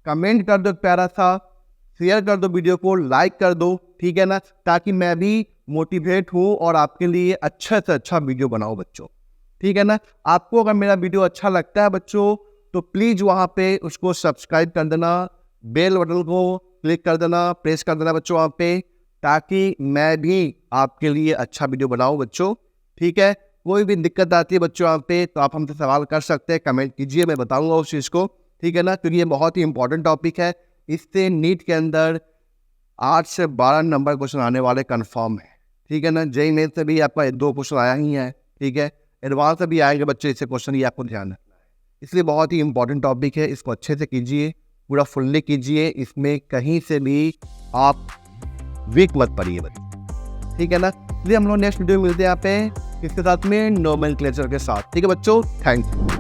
कमेंट कर दो प्यारा सा, शेयर कर दो वीडियो को, लाइक कर दो, ठीक है ना, ताकि मैं भी मोटिवेट हूँ और आपके लिए अच्छा से अच्छा वीडियो बनाऊँ बच्चों, ठीक है ना। आपको अगर मेरा वीडियो अच्छा लगता है बच्चों तो प्लीज़ वहाँ पे उसको सब्सक्राइब कर देना, बेल बटन को क्लिक कर देना, प्रेस कर देना बच्चों वहाँ पे, ताकि मैं भी आपके लिए अच्छा वीडियो बनाऊँ बच्चों, ठीक है। कोई भी दिक्कत आती है बच्चों यहाँ पे तो आप हमसे सवाल कर सकते हैं, कमेंट कीजिए, मैं बताऊँगा उस चीज़ को, ठीक है ना, क्योंकि ये बहुत ही इंपॉर्टेंट टॉपिक है। इससे नीट के अंदर 8 से 12 नंबर क्वेश्चन आने वाले कंफर्म है, ठीक है ना। जेईई मेंस से भी आपका 2 क्वेश्चन आया ही है, ठीक है, एडवांस से भी आएंगे बच्चे इससे क्वेश्चन, ये आपको ध्यान रखना है। इसलिए बहुत ही इंपॉर्टेंट टॉपिक है, इसको अच्छे से कीजिए, पूरा फुल्ली कीजिए, इसमें कहीं से भी आप वीक मत पड़िए बच्चों, ठीक है ना। इसलिए हम लोग नेक्स्ट वीडियो में मिलते हैं यहाँ पे इसके साथ में नोमेनक्लेचर के साथ, ठीक है बच्चों। Thank you.